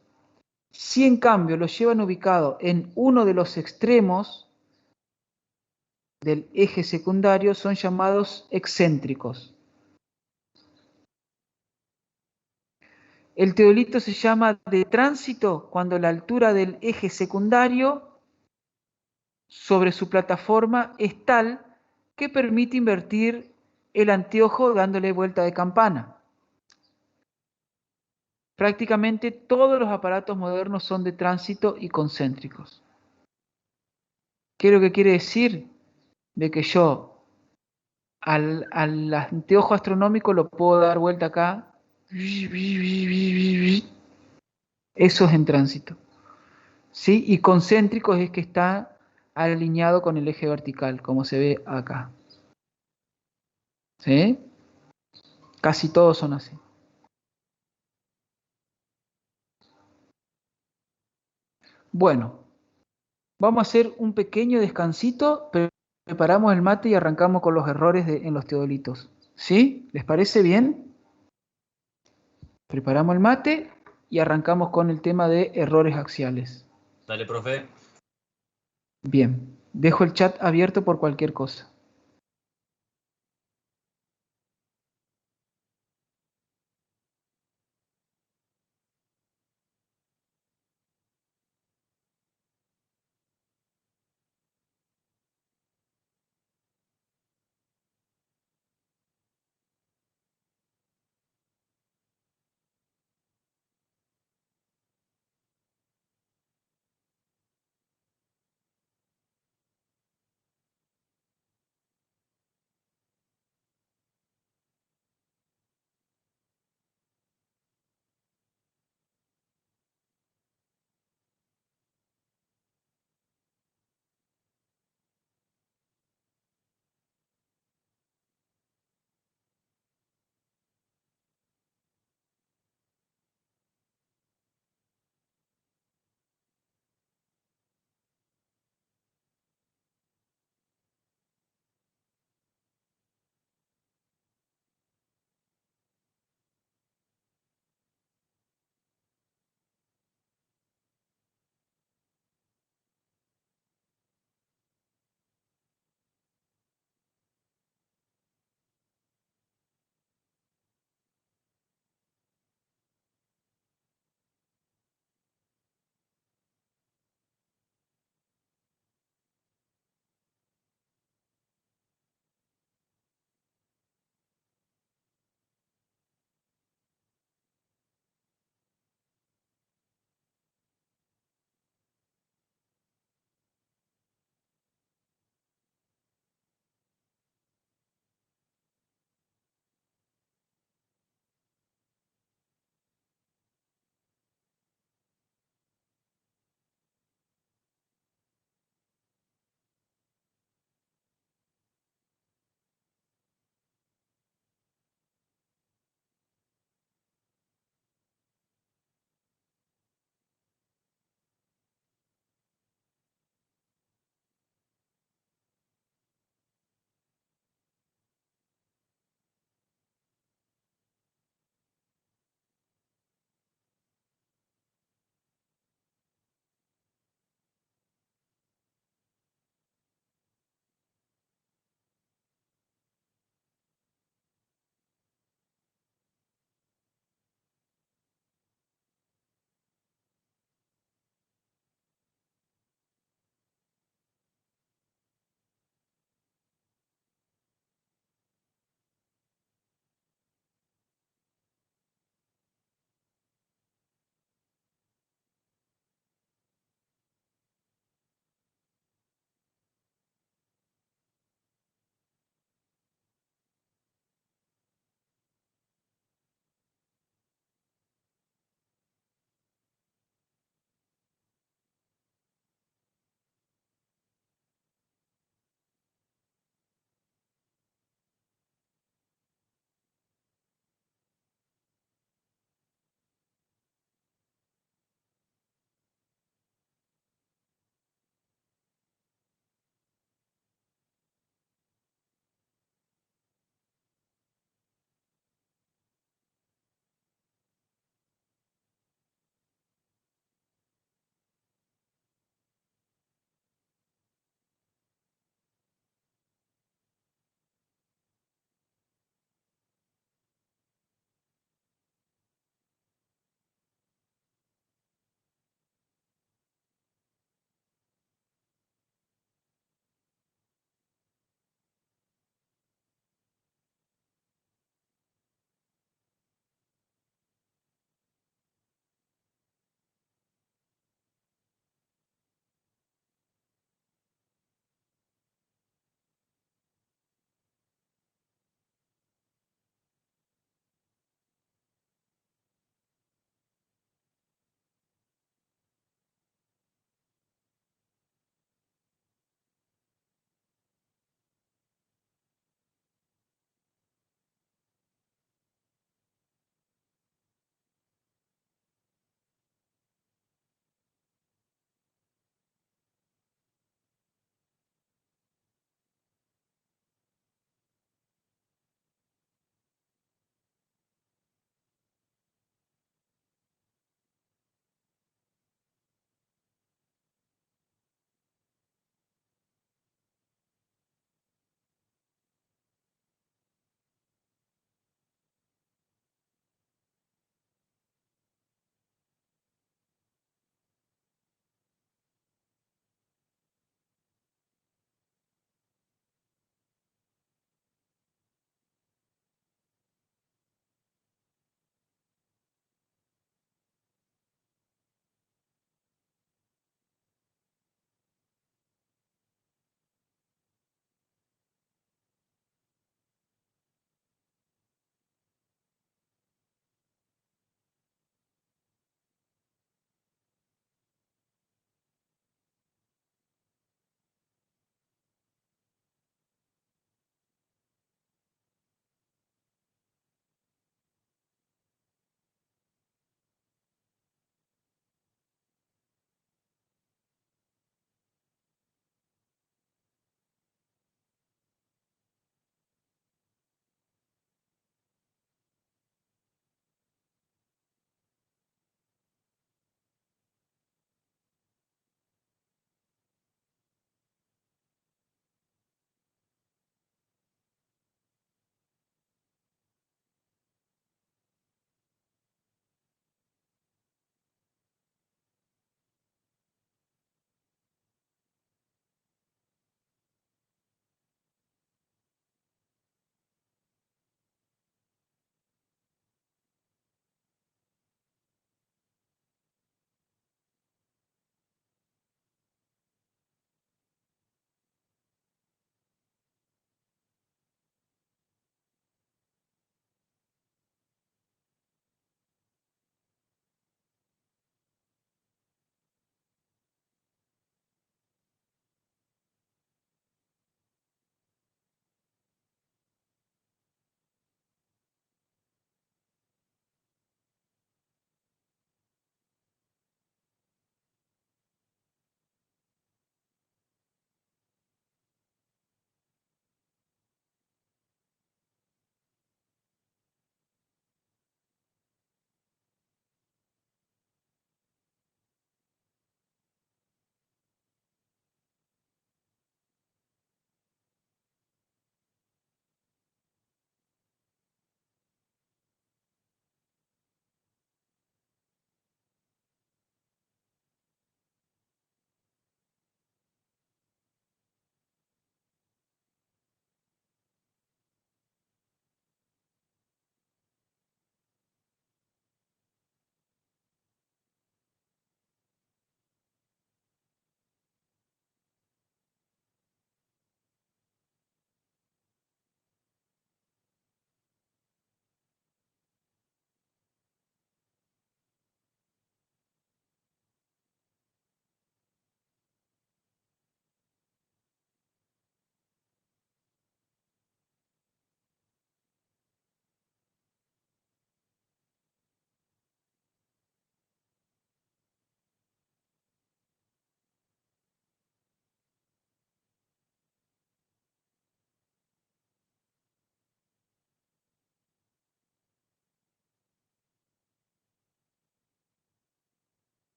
S1: Si en cambio los llevan ubicado en uno de los extremos del eje secundario, son llamados excéntricos. El teodolito se llama de tránsito cuando la altura del eje secundario sobre su plataforma es tal que permite invertir el anteojo dándole vuelta de campana. Prácticamente todos los aparatos modernos son de tránsito y concéntricos. ¿Qué es lo que quiere decir? De que yo al anteojo astronómico lo puedo dar vuelta acá. Eso es en tránsito. ¿Sí? Y concéntricos es que está alineado con el eje vertical, como se ve acá. ¿Sí? Casi todos son así. Bueno, vamos a hacer un pequeño descansito, preparamos el mate y arrancamos con los errores en los teodolitos. ¿Sí? ¿Les parece bien? Preparamos el mate y arrancamos con el tema de errores axiales.
S4: Dale, profe.
S1: Bien, dejo el chat abierto por cualquier cosa.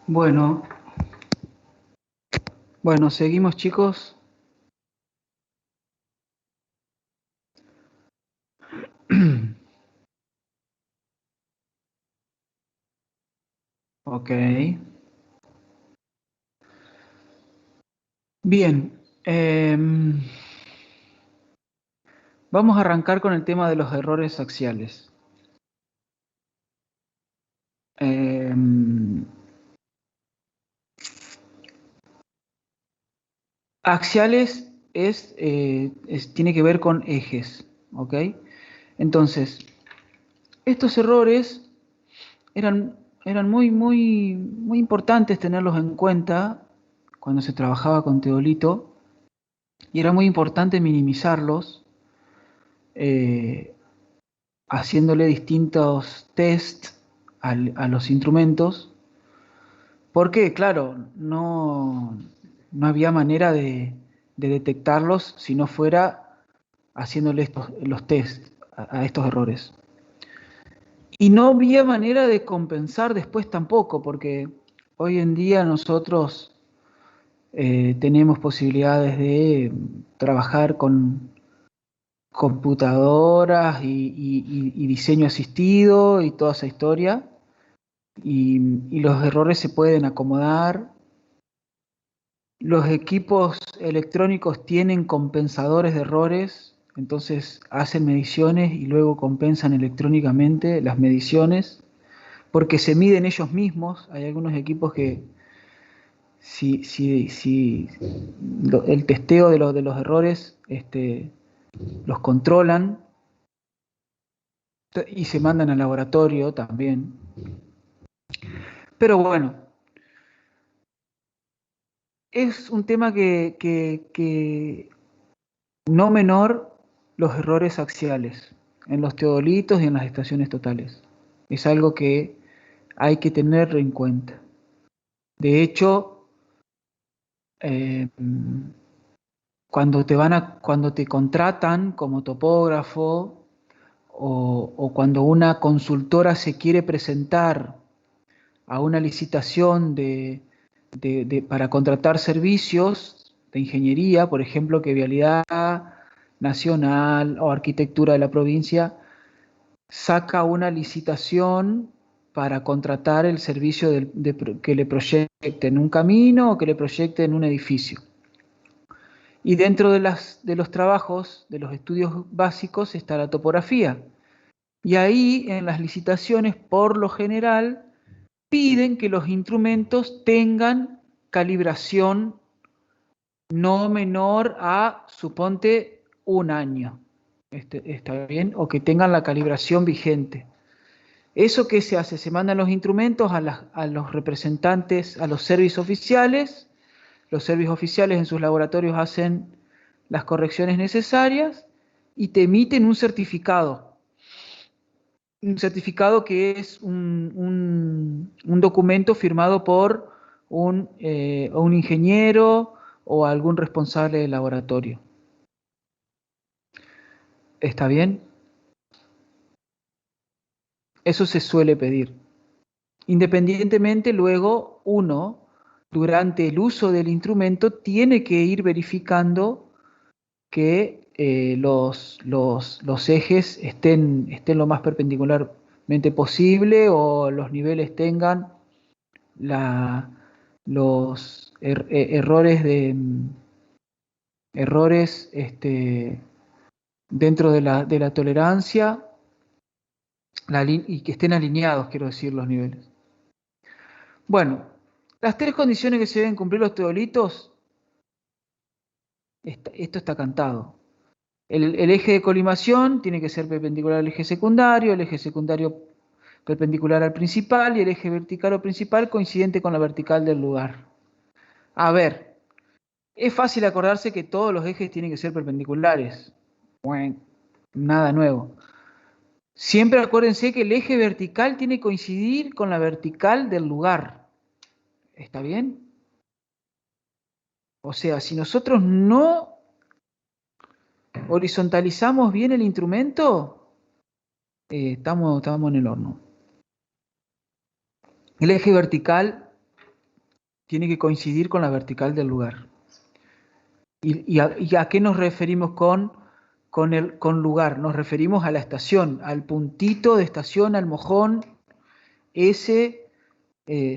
S1: Bueno, seguimos, chicos. Ok. Bien. Vamos a arrancar con el tema de los errores axiales. Axiales tiene que ver con ejes, ¿ok? Entonces, estos errores eran muy importantes tenerlos en cuenta cuando se trabajaba con teodolito, y era muy importante minimizarlos haciéndole distintos tests a los instrumentos, porque, claro, no había manera de detectarlos si no fuera haciéndole los tests a estos errores. Y no había manera de compensar después tampoco, porque hoy en día nosotros tenemos posibilidades de trabajar con computadoras y diseño asistido y toda esa historia, y los errores se pueden acomodar. Los equipos electrónicos tienen compensadores de errores, entonces hacen mediciones y luego compensan electrónicamente las mediciones, porque se miden ellos mismos. Hay algunos equipos que si el testeo de los errores los controlan y se mandan al laboratorio también. Pero bueno, es un tema que no menor los errores axiales en los teodolitos y en las estaciones totales. Es algo que hay que tener en cuenta. De hecho, cuando te contratan como topógrafo o cuando una consultora se quiere presentar a una licitación para contratar servicios de ingeniería, por ejemplo, que Vialidad Nacional o Arquitectura de la provincia saca una licitación para contratar el servicio que le proyecten un camino o que le proyecten un edificio. Y dentro de los trabajos, de los estudios básicos, está la topografía. Y ahí, en las licitaciones, por lo general, piden que los instrumentos tengan calibración no menor a, suponte, un año. ¿Está bien? O que tengan la calibración vigente. ¿Eso qué se hace? Se mandan los instrumentos a los representantes, a los servicios oficiales. Los servicios oficiales en sus laboratorios hacen las correcciones necesarias y te emiten un certificado. Un certificado que es un documento firmado por un ingeniero o algún responsable del laboratorio. ¿Está bien? Eso se suele pedir. Independientemente, luego uno, durante el uso del instrumento, tiene que ir verificando que los ejes estén lo más perpendicularmente posible, o los niveles tengan los errores dentro de la tolerancia, y que estén alineados, quiero decir, los niveles. Bueno, las tres condiciones que se deben cumplir los teodolitos, esto está cantado. El eje de colimación tiene que ser perpendicular al eje secundario, el eje secundario perpendicular al principal y el eje vertical o principal coincidente con la vertical del lugar. A ver, es fácil acordarse que todos los ejes tienen que ser perpendiculares. Bueno, nada nuevo. Siempre acuérdense que el eje vertical tiene que coincidir con la vertical del lugar. ¿Está bien? O sea, si nosotros no horizontalizamos bien el instrumento, estamos en el horno. El eje vertical tiene que coincidir con la vertical del lugar. ¿Y a qué nos referimos con lugar? Nos referimos a la estación, al puntito de estación, al mojón, ese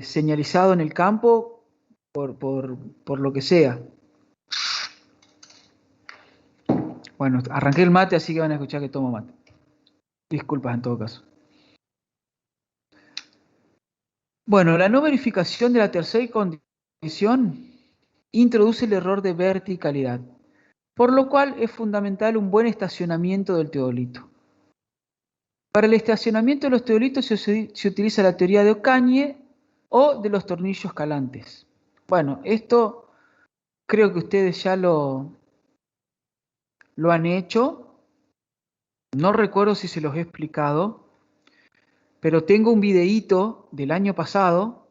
S1: señalizado en el campo por lo que sea. Bueno, arranqué el mate, así que van a escuchar que tomo mate. Disculpas en todo caso. Bueno, la no verificación de la tercera condición introduce el error de verticalidad, por lo cual es fundamental un buen estacionamiento del teodolito. Para el estacionamiento de los teodolitos se utiliza la teoría de Ocaña o de los tornillos calantes. Bueno, esto creo que ustedes ya lo han hecho. No recuerdo si se los he explicado, pero tengo un videíto del año pasado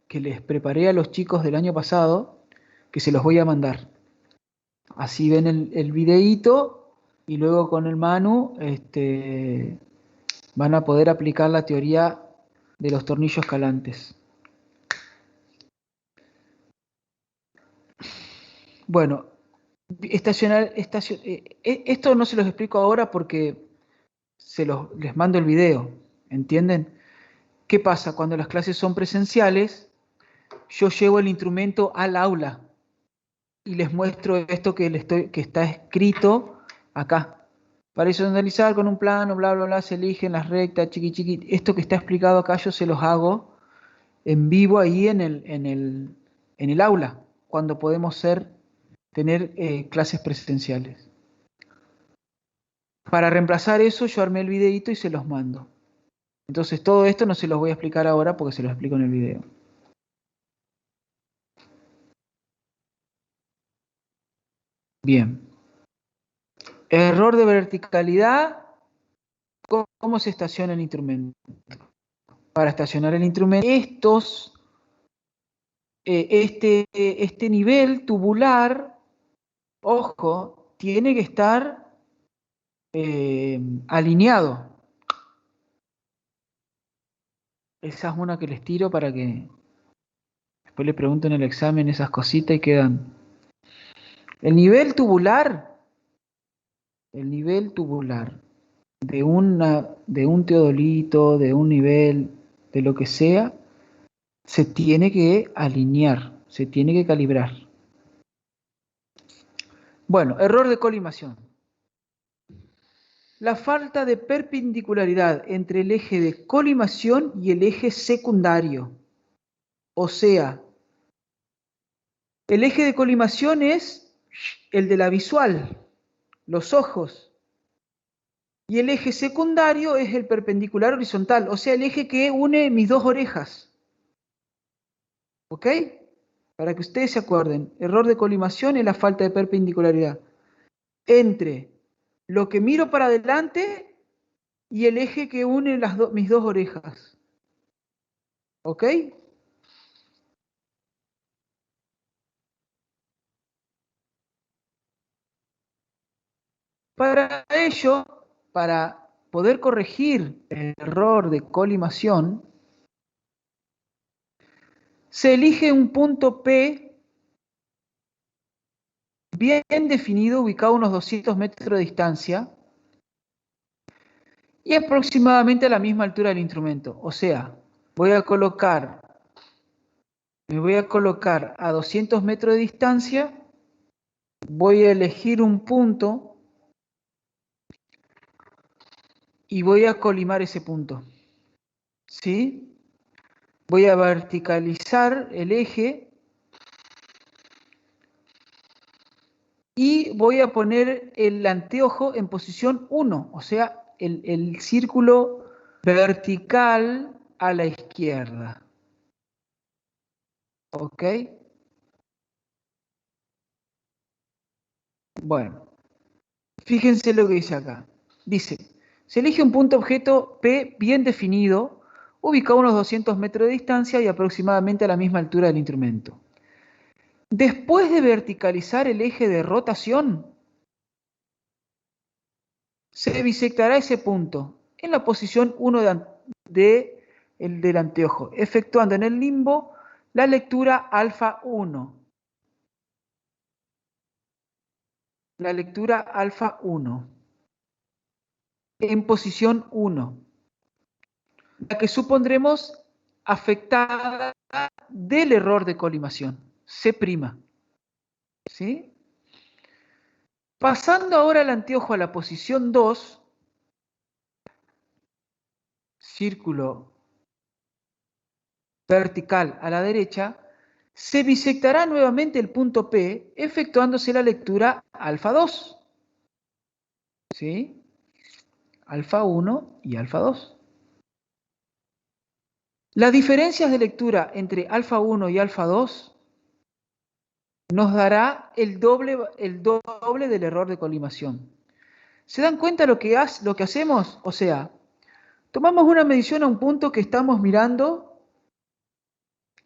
S1: que les preparé a los chicos del año pasado, que se los voy a mandar. Así ven el videíto y luego con el Manu van a poder aplicar la teoría de los tornillos calantes. Bueno, esto no se los explico ahora porque les mando el video, ¿entienden? ¿Qué pasa? Cuando las clases son presenciales, yo llevo el instrumento al aula y les muestro esto que está escrito acá. Para analizar con un plano, bla, bla, bla, se eligen las rectas, chiqui, chiqui. Esto que está explicado acá yo se los hago en vivo ahí en el aula, cuando podemos tener clases presenciales. Para reemplazar eso, yo armé el videíto y se los mando. Entonces todo esto no se los voy a explicar ahora porque se los explico en el video. Bien. Error de verticalidad. ¿Cómo se estaciona el instrumento? Para estacionar el instrumento, este nivel tubular, ojo, tiene que estar alineado. Esa es una que les tiro para que después le pregunten en el examen esas cositas y quedan. El nivel tubular de un teodolito, de un nivel, de lo que sea, se tiene que alinear, se tiene que calibrar. Bueno, error de colimación. La falta de perpendicularidad entre el eje de colimación y el eje secundario. O sea, el eje de colimación es el de la visual, los ojos. Y el eje secundario es el perpendicular horizontal, o sea, el eje que une mis dos orejas. ¿Ok? Para que ustedes se acuerden, error de colimación es la falta de perpendicularidad entre lo que miro para adelante y el eje que une mis dos orejas. ¿Ok? Para ello, para poder corregir el error de colimación, se elige un punto P bien definido, ubicado a unos 200 metros de distancia y aproximadamente a la misma altura del instrumento. O sea, me voy a colocar a 200 metros de distancia, voy a elegir un punto y voy a colimar ese punto. ¿Sí? Voy a verticalizar el eje y voy a poner el anteojo en posición 1, o sea, el círculo vertical a la izquierda. ¿Ok? Bueno, fíjense lo que dice acá. Dice, se elige un punto objeto P bien definido, ubicado a unos 200 metros de distancia y aproximadamente a la misma altura del instrumento. Después de verticalizar el eje de rotación, se bisectará ese punto en la posición 1 del anteojo, efectuando en el limbo la lectura alfa 1. La lectura alfa 1. En posición 1. La que supondremos afectada del error de colimación, C'. ¿Sí? Pasando ahora el anteojo a la posición 2, círculo vertical a la derecha, se bisectará nuevamente el punto P, efectuándose la lectura alfa 2. ¿Sí? Alfa 1 y alfa 2. Las diferencias de lectura entre alfa 1 y alfa 2 nos dará el doble del error de colimación. ¿Se dan cuenta lo que hacemos? O sea, tomamos una medición a un punto que estamos mirando,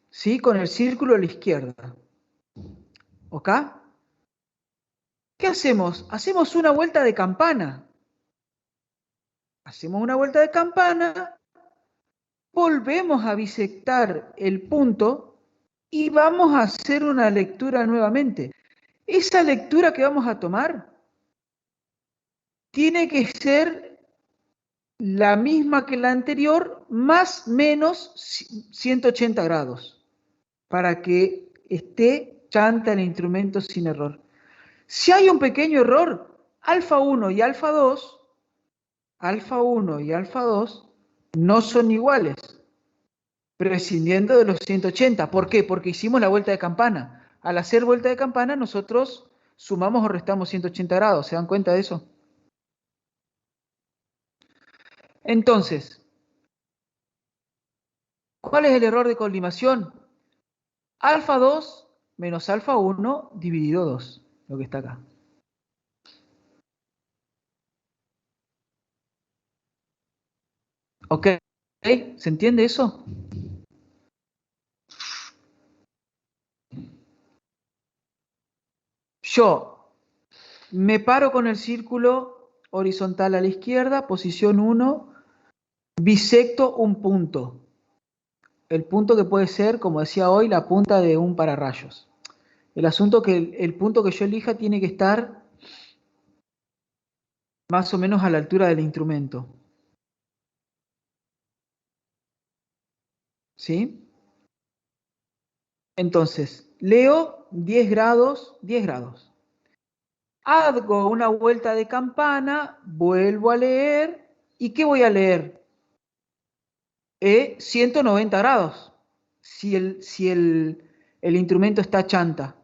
S1: ¿sí? Con el círculo a la izquierda. ¿Ok? ¿Qué hacemos? Hacemos una vuelta de campana. Hacemos una vuelta de campana, volvemos a bisectar el punto y vamos a hacer una lectura nuevamente. Esa lectura que vamos a tomar tiene que ser la misma que la anterior, más menos 180 grados, para que esté chanta el instrumento sin error. Si hay un pequeño error, alfa 1 y alfa 2 no son iguales, prescindiendo de los 180. ¿Por qué? Porque hicimos la vuelta de campana. Al hacer vuelta de campana, nosotros sumamos o restamos 180 grados. ¿Se dan cuenta de eso? Entonces, ¿cuál es el error de colimación? Alfa 2 menos alfa 1 dividido 2, lo que está acá. ¿Ok? ¿Se entiende eso? Yo me paro con el círculo horizontal a la izquierda, posición 1, bisecto un punto. El punto que puede ser, como decía hoy, la punta de un pararrayos. El asunto que el punto que yo elija tiene que estar más o menos a la altura del instrumento. ¿Sí? Entonces, leo 10 grados, 10 grados. Hago una vuelta de campana, vuelvo a leer. ¿Y qué voy a leer? 190 grados, si el instrumento está chanta.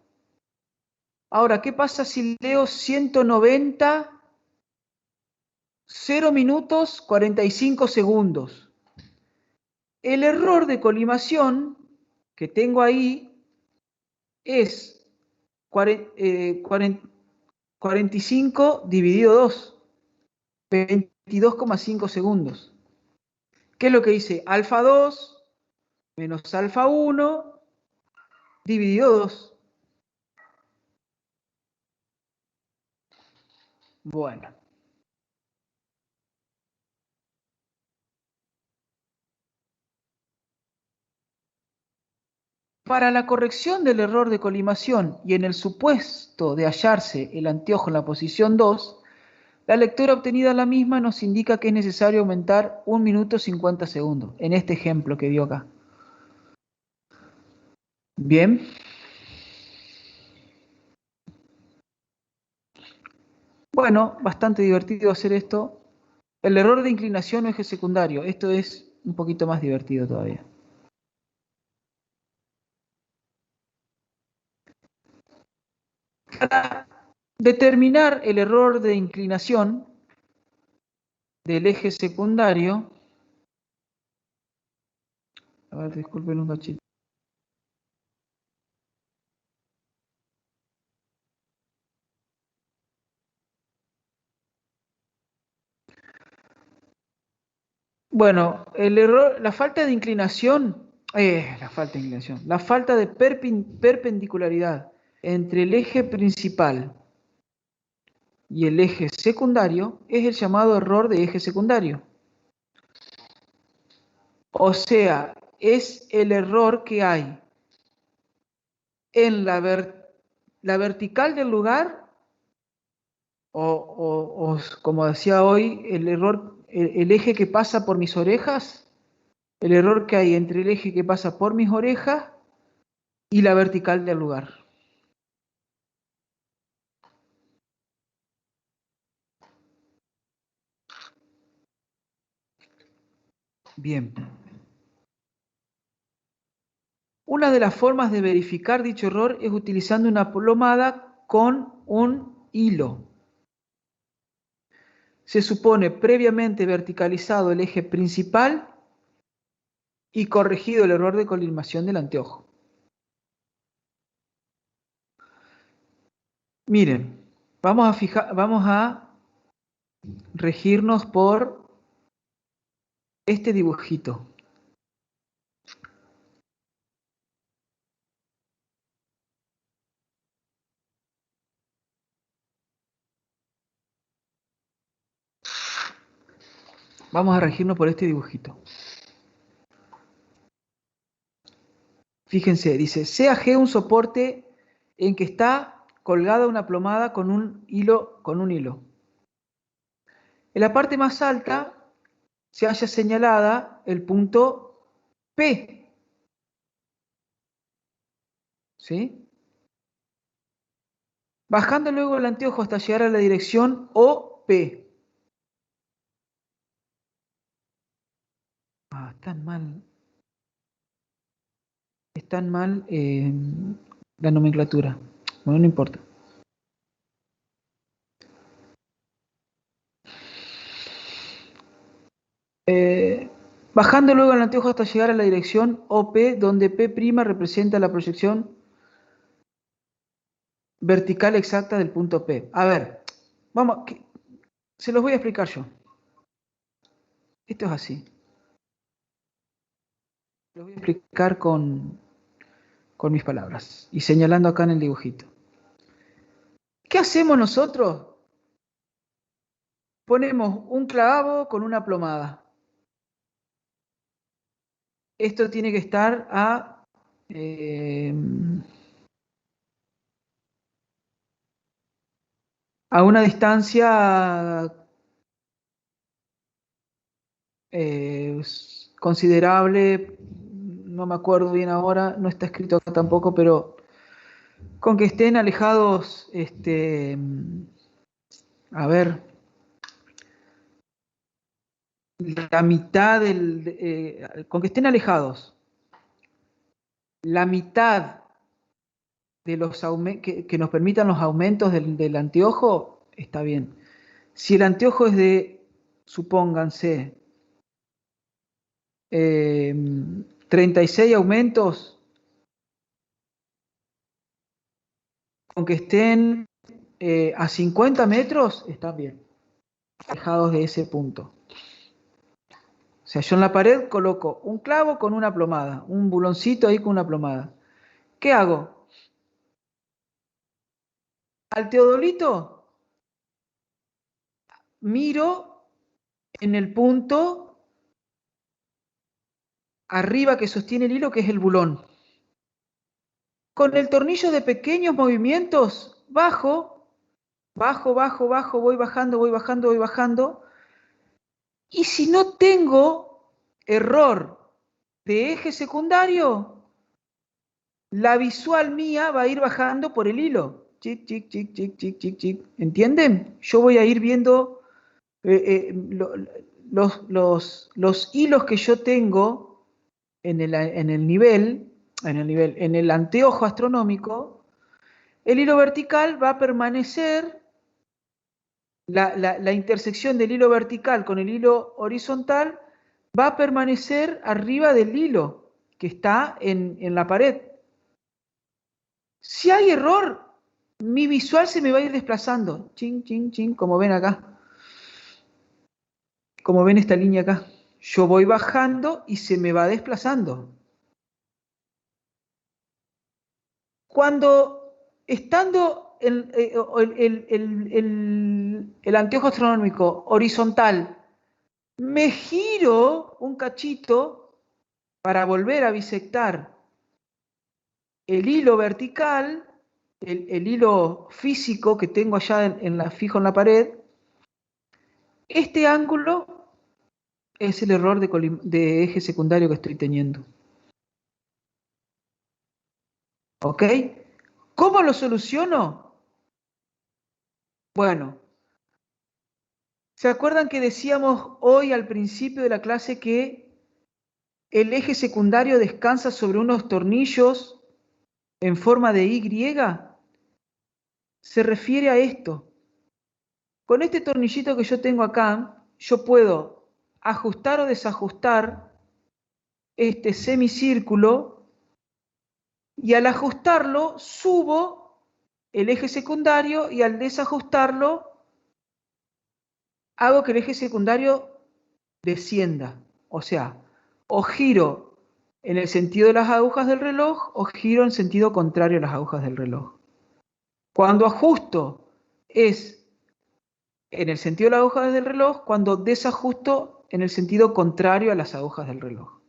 S1: Ahora, ¿qué pasa si leo 190, 0 minutos, 45 segundos? El error de colimación que tengo ahí es 45 dividido 2, 22,5 segundos. ¿Qué es lo que dice? Alfa 2 menos alfa 1 dividido 2. Bueno. Para la corrección del error de colimación y en el supuesto de hallarse el anteojo en la posición 2, la lectura obtenida en la misma nos indica que es necesario aumentar 1 minuto 50 segundos, en este ejemplo que dio acá. Bien. Bueno, bastante divertido hacer esto. El error de inclinación o eje secundario, esto es un poquito más divertido todavía. Para determinar el error de inclinación del eje secundario, a ver, disculpen un cachito. Bueno, el error, la falta de inclinación, la falta de perpendicularidad entre el eje principal y el eje secundario es el llamado error de eje secundario. O sea, es el error que hay en la vertical del lugar, o como decía hoy, el error, el eje que pasa por mis orejas, el error que hay entre el eje que pasa por mis orejas y la vertical del lugar. Bien. Una de las formas de verificar dicho error es utilizando una plomada con un hilo. Se supone previamente verticalizado el eje principal y corregido el error de colimación del anteojo. Miren, vamos a regirnos por este dibujito. Vamos a regirnos por este dibujito. Fíjense, dice, sea G un soporte en que está colgada una plomada con un hilo. En la parte más alta se haya señalada el punto P. ¿Sí? Bajando luego el anteojo hasta llegar a la dirección OP. Están mal. Están mal la nomenclatura. Bueno, no importa. Bajando luego el anteojo hasta llegar a la dirección OP, donde P' representa la proyección vertical exacta del punto P. A ver, vamos, se los voy a explicar yo. Esto es así. Lo voy a explicar con mis palabras y señalando acá en el dibujito. ¿Qué hacemos nosotros? Ponemos un clavo con una plomada. Esto tiene que estar a una distancia considerable, no me acuerdo bien ahora, no está escrito acá tampoco, pero con que estén alejados, a ver, la mitad con que estén alejados, la mitad de los que nos permitan los aumentos del anteojo, está bien. Si el anteojo es de, supónganse, 36 aumentos, con que estén a 50 metros, están bien, alejados de ese punto. O sea, yo en la pared coloco un clavo con una plomada, un buloncito ahí con una plomada. ¿Qué hago? Al teodolito miro en el punto arriba que sostiene el hilo, que es el bulón. Con el tornillo de pequeños movimientos, bajo, voy bajando. Y si no tengo error de eje secundario, la visual mía va a ir bajando por el hilo. Chic, chic, chic, chic, chic, chic, chic. ¿Entienden? Yo voy a ir viendo los hilos que yo tengo en el anteojo astronómico. El hilo vertical va a permanecer, la intersección del hilo vertical con el hilo horizontal va a permanecer arriba del hilo que está en la pared. Si hay error, mi visual se me va a ir desplazando. Chin, chin, chin, como ven acá. Como ven esta línea acá. Yo voy bajando y se me va desplazando. Cuando estando el anteojo astronómico horizontal, me giro un cachito para volver a bisectar el hilo vertical, el hilo físico que tengo allá fijo en la pared, este ángulo es el error de eje secundario que estoy teniendo. ¿Ok? ¿Cómo lo soluciono? Bueno, ¿se acuerdan que decíamos hoy al principio de la clase que el eje secundario descansa sobre unos tornillos en forma de Y? Se refiere a esto. Con este tornillito que yo tengo acá, yo puedo ajustar o desajustar este semicírculo y al ajustarlo subo el eje secundario y al desajustarlo hago que el eje secundario descienda. O sea, o giro en el sentido de las agujas del reloj o giro en sentido contrario a las agujas del reloj. Cuando ajusto es en el sentido de las agujas del reloj, cuando desajusto en el sentido contrario a las agujas del reloj.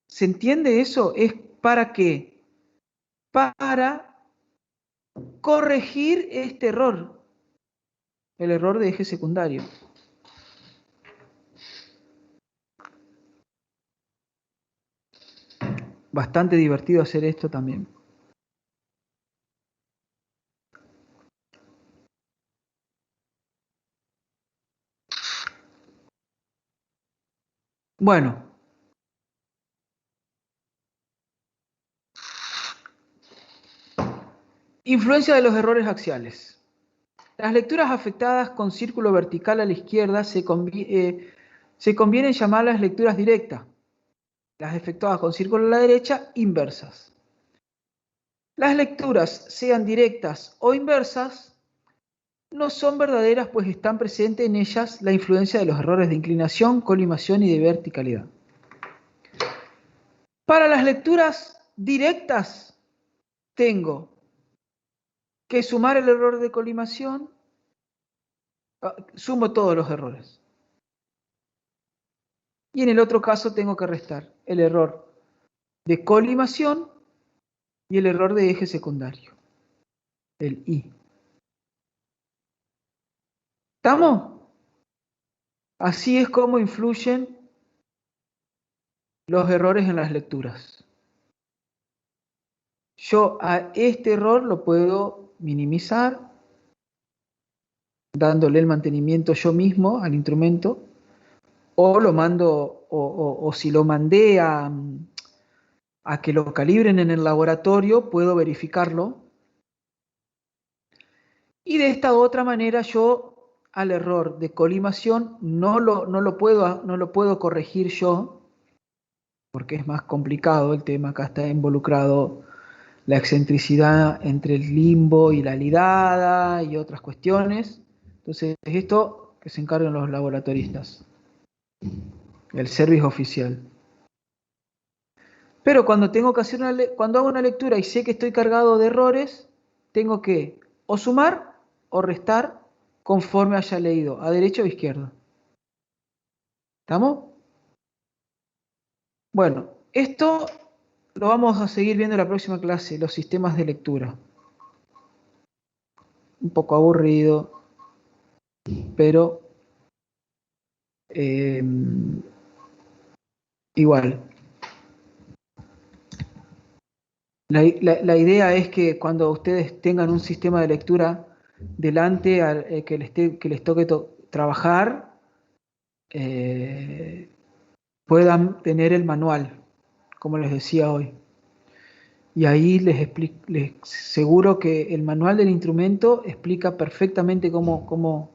S1: ¿Se entiende eso? ¿Es para qué? Para corregir este error, el error de eje secundario. Bastante divertido hacer esto también. Bueno. Influencia de los errores axiales. Las lecturas afectadas con círculo vertical a la izquierda se conviene llamarlas lecturas directas. Las efectuadas con círculo a la derecha, inversas. Las lecturas, sean directas o inversas, no son verdaderas, pues están presentes en ellas la influencia de los errores de inclinación, colimación y de verticalidad. Para las lecturas directas, tengo que sumar el error de colimación, sumo todos los errores. Y en el otro caso tengo que restar el error de colimación y el error de eje secundario, el I. ¿Estamos? Así es como influyen los errores en las lecturas. Yo a este error lo puedo minimizar dándole el mantenimiento yo mismo al instrumento, o lo mando, o si lo mandé a que lo calibren en el laboratorio, puedo verificarlo. Y de esta otra manera yo al error de colimación no lo puedo corregir yo, porque es más complicado el tema. Acá está involucrado la excentricidad entre el limbo y la lidada y otras cuestiones. Entonces, es esto que se encargan los laboratoristas, el service oficial. Pero cuando tengo que hacer cuando hago una lectura y sé que estoy cargado de errores, tengo que o sumar o restar conforme haya leído, a derecha o izquierda. ¿Estamos? Bueno, esto lo vamos a seguir viendo en la próxima clase, los sistemas de lectura. Un poco aburrido, pero igual. La idea es que cuando ustedes tengan un sistema de lectura delante que les toque trabajar, puedan tener el manual, como les decía hoy. Y ahí les seguro que el manual del instrumento explica perfectamente cómo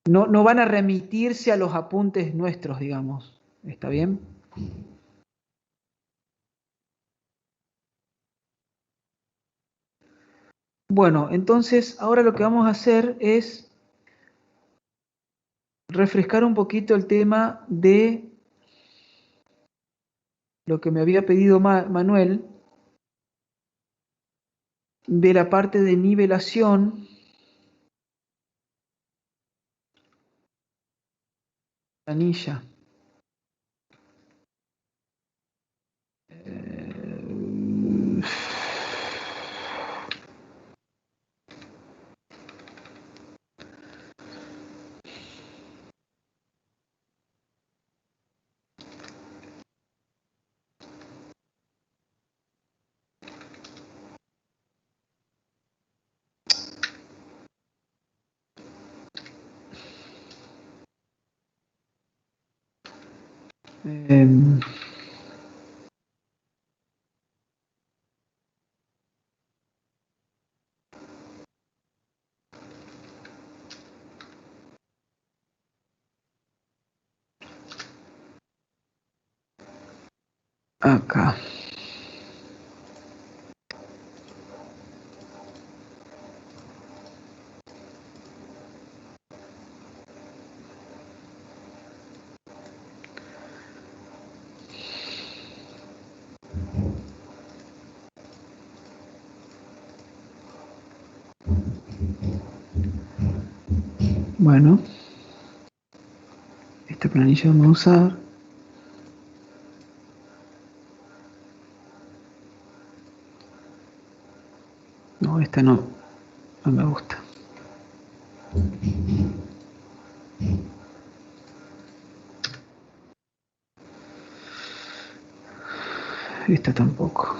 S1: no van a remitirse a los apuntes nuestros, digamos. ¿Está bien? Bueno, entonces ahora lo que vamos a hacer es refrescar un poquito el tema de lo que me había pedido Manuel, de la parte de nivelación, anilla. Em, acá. Bueno, esta planilla vamos a usar. No, esta no me gusta. Esta tampoco.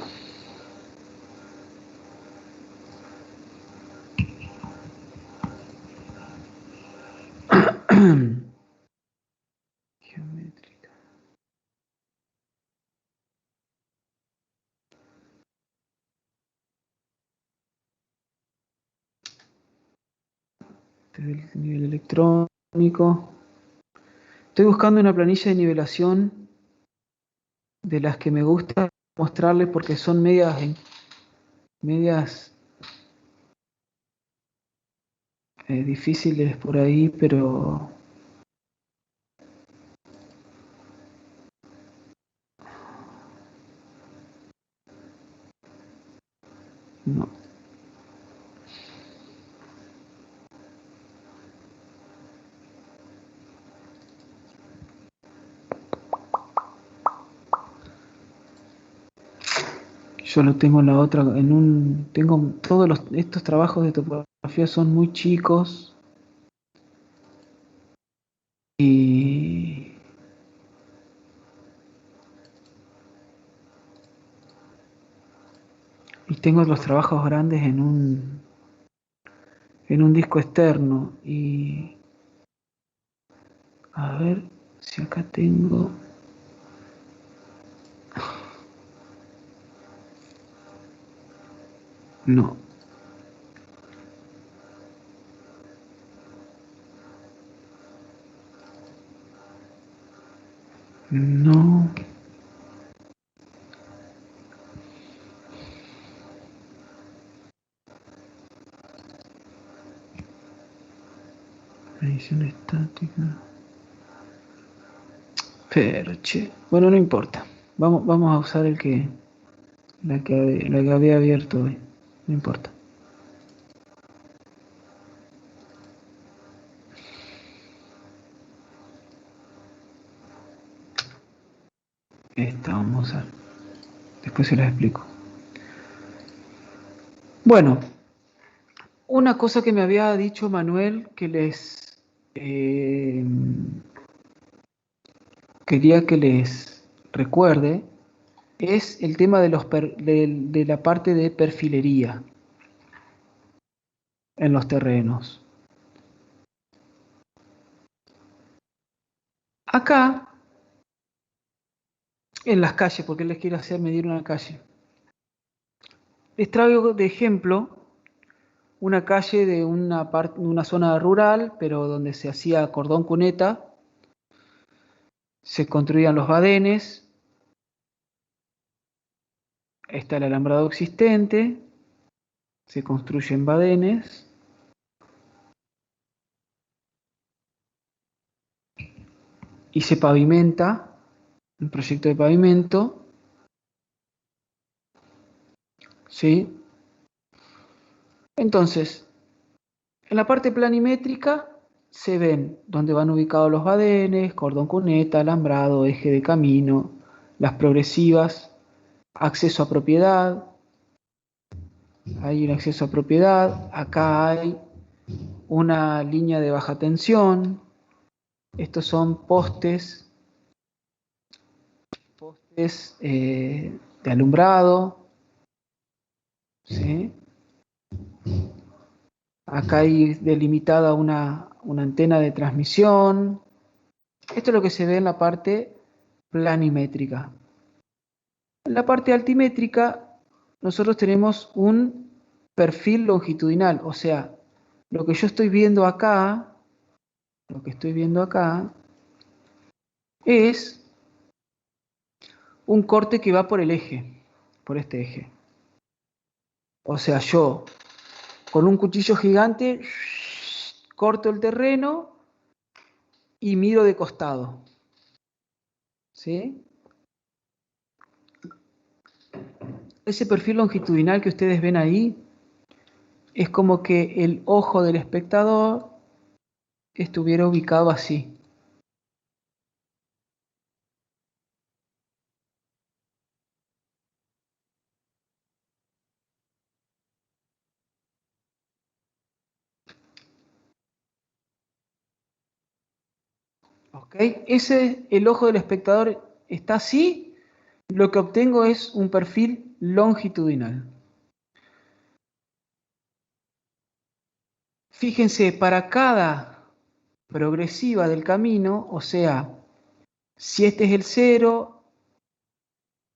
S1: Geométrica. Este es el nivel electrónico. Estoy buscando una planilla de nivelación de las que me gusta mostrarles porque son medias difíciles por ahí, pero no. Yo lo tengo en la otra, tengo estos trabajos de topografía son muy chicos y tengo los trabajos grandes en un disco externo y a ver si acá tengo. No. No. Medición estática. Pero che. Bueno, no importa. Vamos a usar la que había abierto hoy. No importa. Esta vamos a usar. Después se las explico. Bueno, una cosa que me había dicho Manuel que les quería que les recuerde es el tema de la parte de perfilería en los terrenos. Acá, en las calles, porque les quiero hacer medir una calle. Les traigo de ejemplo una calle de una zona rural, pero donde se hacía cordón cuneta, se construían los badenes, está el alambrado existente, se construyen badenes, y se pavimenta, un proyecto de pavimento, ¿sí? Entonces, en la parte planimétrica se ven dónde van ubicados los badenes, cordón cuneta, alambrado, eje de camino, las progresivas, acceso a propiedad. Hay un acceso a propiedad. Acá hay una línea de baja tensión. Estos son postes de alumbrado. ¿Sí? Acá hay delimitada una antena de transmisión. Esto es lo que se ve en la parte planimétrica. En la parte altimétrica, nosotros tenemos un perfil longitudinal, o sea, lo que yo estoy viendo acá, es un corte que va por el eje, por este eje. O sea, yo con un cuchillo gigante corto el terreno y miro de costado. ¿Sí? Ese perfil longitudinal que ustedes ven ahí es como que el ojo del espectador estuviera ubicado así. ¿Ok? El ojo del espectador está así, lo que obtengo es un perfil longitudinal. Fíjense, para cada progresiva del camino, o sea, si este es el 0,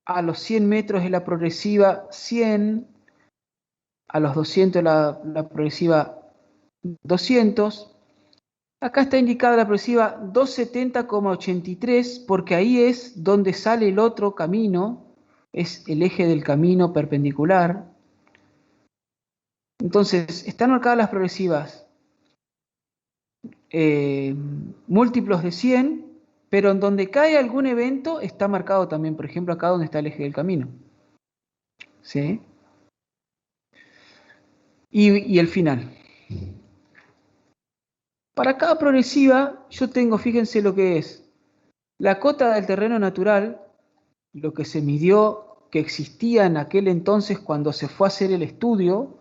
S1: a los 100 metros es la progresiva 100, a los 200 la progresiva 200. Acá está indicada la progresiva 270,83 porque ahí es donde sale el otro camino, es el eje del camino perpendicular. Entonces, están marcadas las progresivas múltiplos de 100, pero en donde cae algún evento está marcado también, por ejemplo, acá donde está el eje del camino. ¿Sí? Y el final. Para cada progresiva yo tengo, fíjense lo que es, la cota del terreno natural, lo que se midió que existía en aquel entonces cuando se fue a hacer el estudio,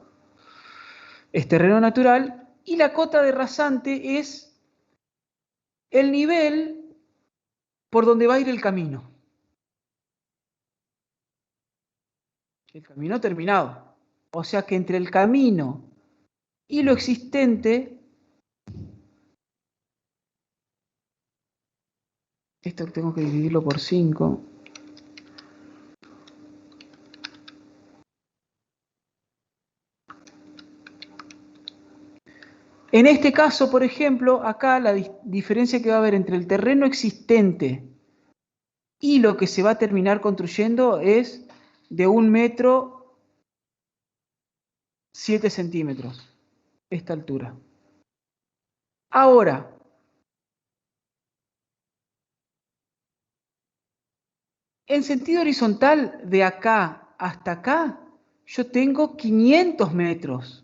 S1: es terreno natural, y la cota de rasante es el nivel por donde va a ir el camino. El camino terminado. O sea que entre el camino y lo existente, esto tengo que dividirlo por 5. En este caso, por ejemplo, acá la diferencia que va a haber entre el terreno existente y lo que se va a terminar construyendo es de 1 metro 7 centímetros, esta altura. Ahora, en sentido horizontal, de acá hasta acá, yo tengo 500 metros.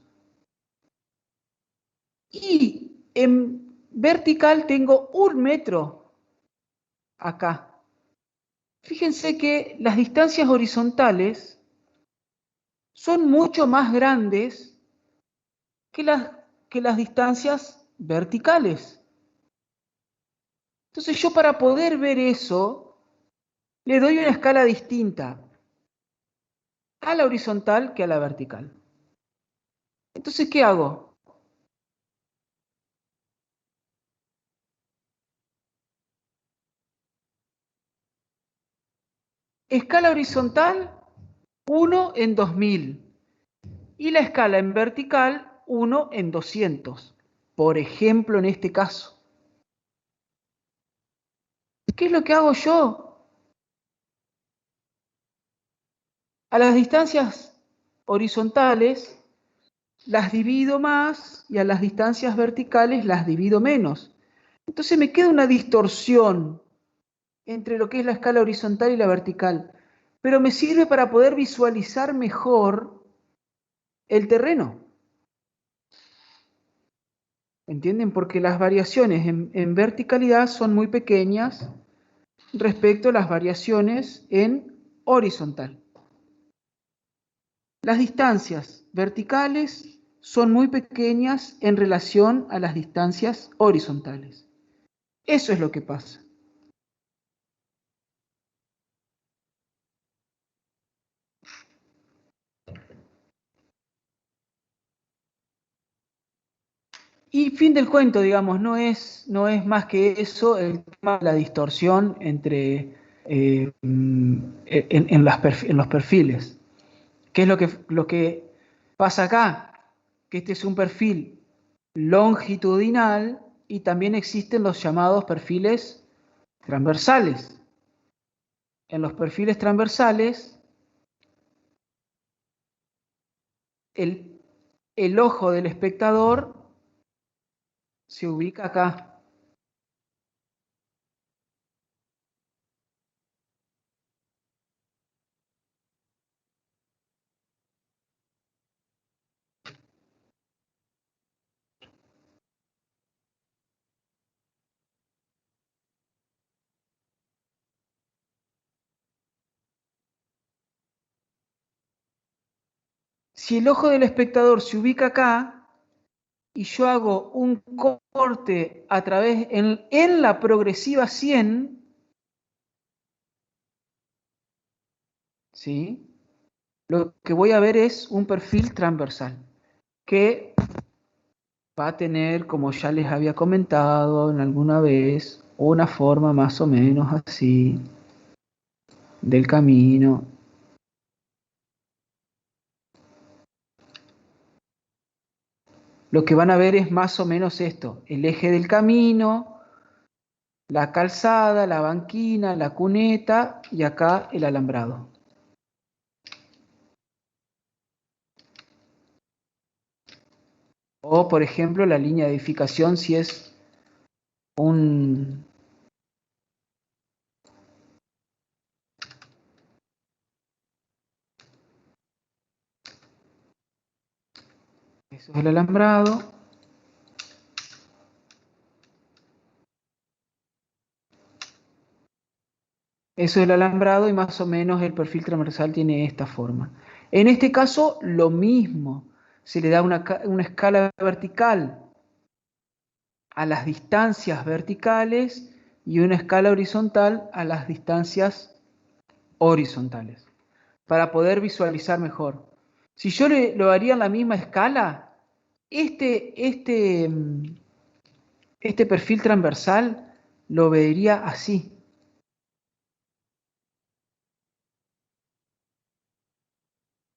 S1: Y en vertical tengo 1 metro acá. Fíjense que las distancias horizontales son mucho más grandes que las distancias verticales. Entonces yo para poder ver eso, le doy una escala distinta a la horizontal que a la vertical. Entonces, ¿qué hago? Escala horizontal, 1 en 2000. Y la escala en vertical, 1 en 200. Por ejemplo, en este caso. ¿Qué es lo que hago yo? A las distancias horizontales las divido más y a las distancias verticales las divido menos. Entonces me queda una distorsión entre lo que es la escala horizontal y la vertical, pero me sirve para poder visualizar mejor el terreno. ¿Entienden? Porque las variaciones en verticalidad son muy pequeñas respecto a las variaciones en horizontal. Las distancias verticales son muy pequeñas en relación a las distancias horizontales. Eso es lo que pasa. Y fin del cuento, digamos, no es más que eso, el tema de la distorsión entre en los perfiles. ¿Qué es lo que pasa acá? Que este es un perfil longitudinal y también existen los llamados perfiles transversales. En los perfiles transversales, el ojo del espectador se ubica acá. Si el ojo del espectador se ubica acá y yo hago un corte a través en la progresiva 100, ¿sí? Lo que voy a ver es un perfil transversal que va a tener, como ya les había comentado en alguna vez, una forma más o menos así del camino. Lo que van a ver es más o menos esto: el eje del camino, la calzada, la banquina, la cuneta y acá el alambrado. O, por ejemplo, la línea de edificación si es un... Eso es el alambrado. Eso es el alambrado y más o menos el perfil transversal tiene esta forma. En este caso, lo mismo. Se le da una escala vertical a las distancias verticales y una escala horizontal a las distancias horizontales, para poder visualizar mejor. Si yo lo haría en la misma escala, este perfil transversal lo vería así.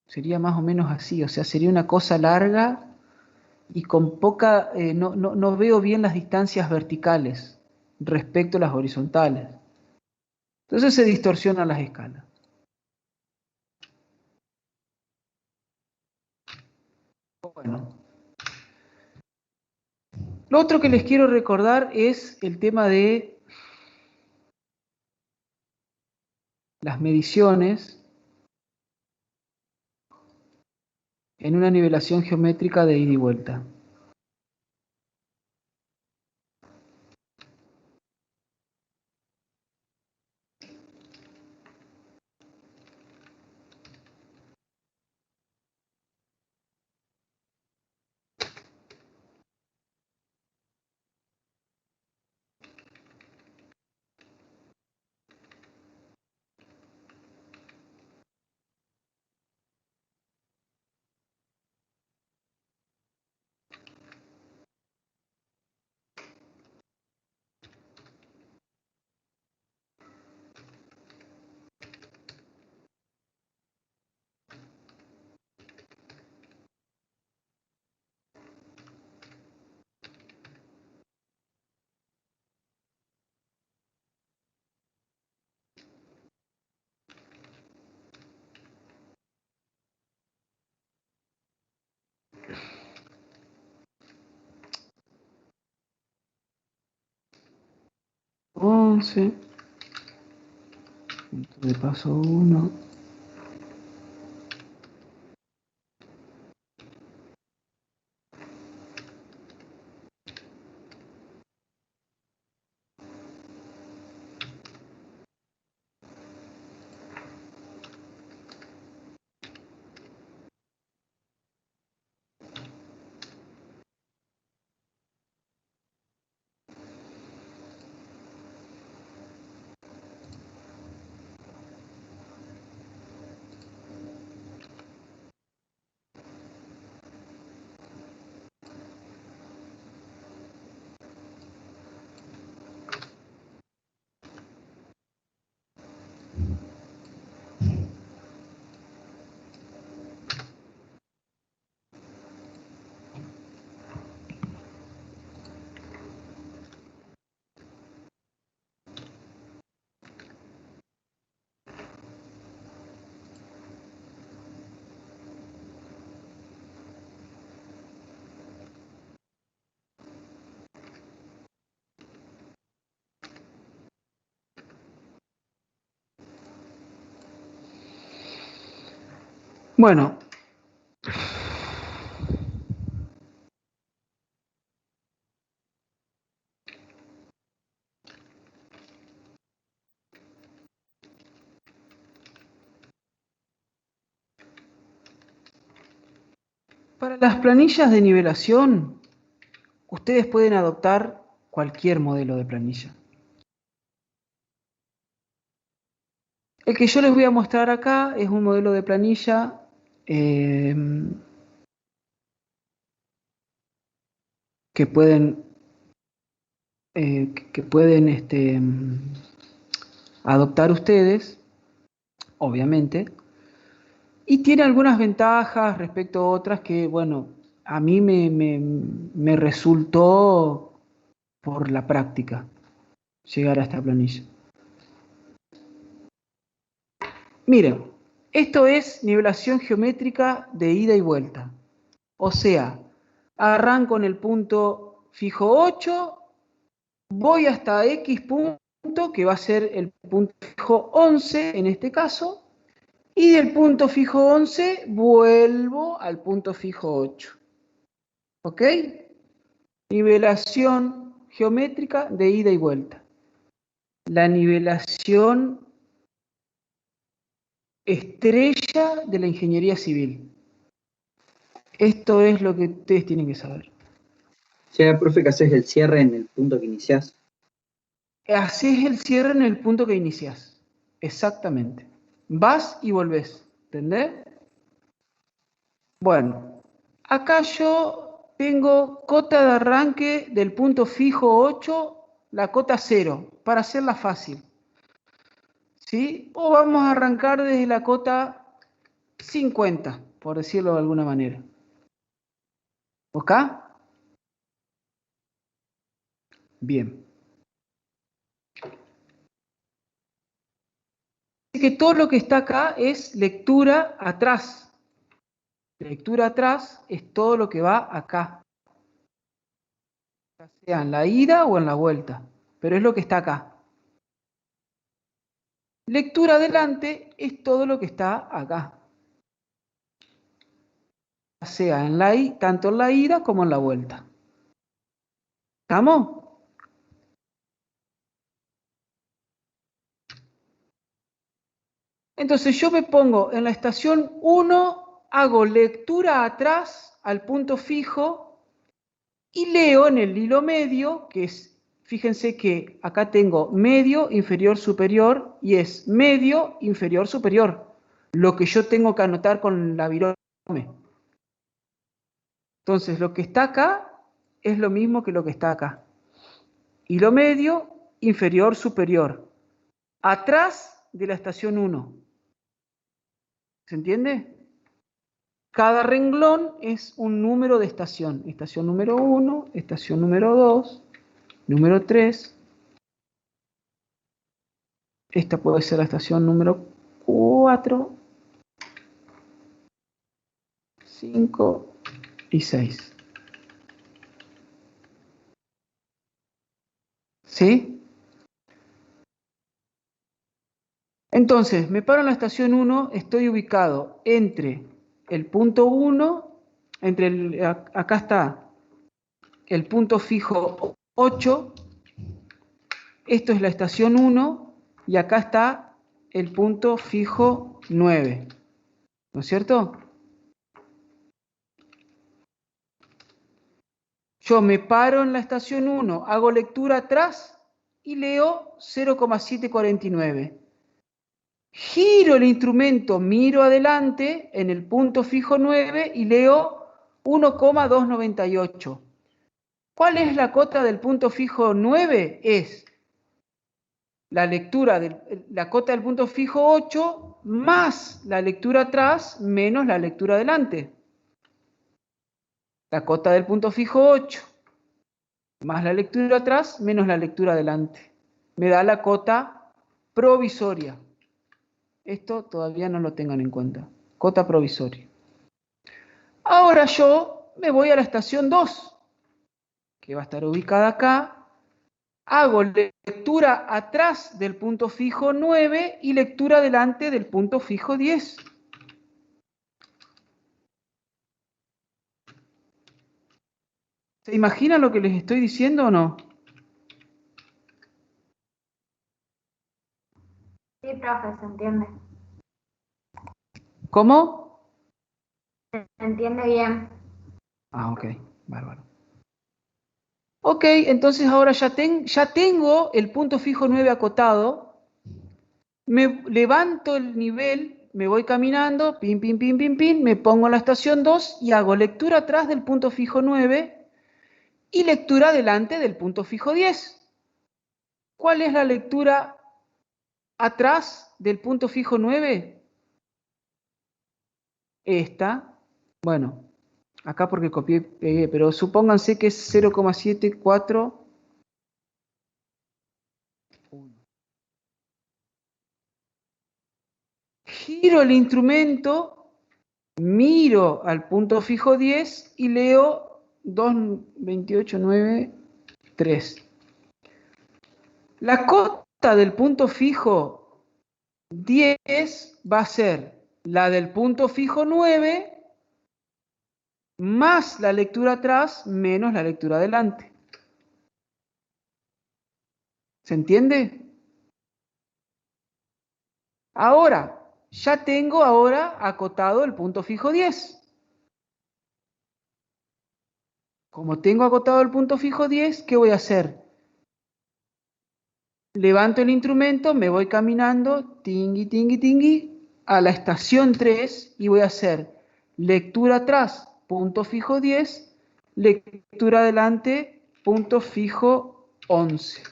S1: Sería más o menos así, o sea, sería una cosa larga y con poca, no veo bien las distancias verticales respecto a las horizontales. Entonces se distorsionan las escalas. Bueno, lo otro que les quiero recordar es el tema de las mediciones en una nivelación geométrica de ida y vuelta. Entonces, punto de paso 1. Bueno, para las planillas de nivelación, ustedes pueden adoptar cualquier modelo de planilla. El que yo les voy a mostrar acá es un modelo de planilla que pueden adoptar ustedes, obviamente, y tiene algunas ventajas respecto a otras que, bueno, a mí me resultó por la práctica llegar a esta planilla. Miren, esto es nivelación geométrica de ida y vuelta. O sea, arranco en el punto fijo 8, voy hasta X punto, que va a ser el punto fijo 11 en este caso, y del punto fijo 11 vuelvo al punto fijo 8. ¿Ok? Nivelación geométrica de ida y vuelta. La nivelación estrella de la ingeniería civil. Esto es lo que ustedes tienen que saber.
S2: O sea, profe, que haces el cierre en el punto que iniciás.
S1: Haces el cierre en el punto que iniciás. Exactamente. Vas y volvés. ¿Entendés? Bueno, acá yo tengo cota de arranque del punto fijo 8, la cota 0, para hacerla fácil. ¿Sí? O vamos a arrancar desde la cota 50, por decirlo de alguna manera. ¿Ok? Bien. Así que todo lo que está acá es lectura atrás. Lectura atrás es todo lo que va acá. Ya sea en la ida o en la vuelta. Pero es lo que está acá. Lectura adelante es todo lo que está acá. Ya sea en tanto en la ida como en la vuelta. ¿Estamos? Entonces yo me pongo en la estación 1, hago lectura atrás al punto fijo y leo en el hilo medio, que es, fíjense que acá tengo medio, inferior, superior, y es medio, inferior, superior, lo que yo tengo que anotar con la virome. Entonces lo que está acá es lo mismo que lo que está acá. Hilo medio, inferior, superior, atrás de la estación 1. ¿Se entiende? Cada renglón es un número de estación. Estación número 1, estación número 2, número 3. Esta puede ser la estación número 4, 5 y 6. ¿Sí? Entonces, me paro en la estación 1, estoy ubicado entre el punto 1, acá está el punto fijo 8, esto es la estación 1, y acá está el punto fijo 9. ¿No es cierto? Yo me paro en la estación 1, hago lectura atrás y leo 0,749. Giro el instrumento, miro adelante en el punto fijo 9 y leo 1,298. ¿Cuál es la cota del punto fijo 9? Es la lectura la cota del punto fijo 8 más la lectura atrás menos la lectura adelante. La cota del punto fijo 8 más la lectura atrás menos la lectura adelante. Me da la cota provisoria. Esto todavía no lo tengan en cuenta. Cota provisoria. Ahora yo me voy a la estación 2, que va a estar ubicada acá. Hago lectura atrás del punto fijo 9 y lectura delante del punto fijo 10. ¿Se imaginan lo que les estoy diciendo o no?
S4: Sí, profe, se entiende.
S1: ¿Cómo?
S4: Se entiende bien.
S1: Ah, ok, bárbaro. Ok, entonces ahora ya tengo el punto fijo 9 acotado. Me levanto el nivel, me voy caminando, pin, pin, pin, pin, pin, me pongo en la estación 2 y hago lectura atrás del punto fijo 9 y lectura adelante del punto fijo 10. ¿Cuál es la lectura atrás del punto fijo 9? Esta. Bueno, acá porque copié y pegué, pero supónganse que es 0,74. Giro el instrumento, miro al punto fijo 10 y leo 2,28,9,3. La cota del punto fijo 10 va a ser la del punto fijo 9 más la lectura atrás menos la lectura adelante. ¿Se entiende? Ahora, ya tengo ahora acotado el punto fijo 10. Como tengo acotado el punto fijo 10, ¿qué voy a hacer? Levanto el instrumento, me voy caminando, tingui, tingui, tingui, a la estación 3 y voy a hacer lectura atrás, punto fijo 10, lectura adelante, punto fijo 11.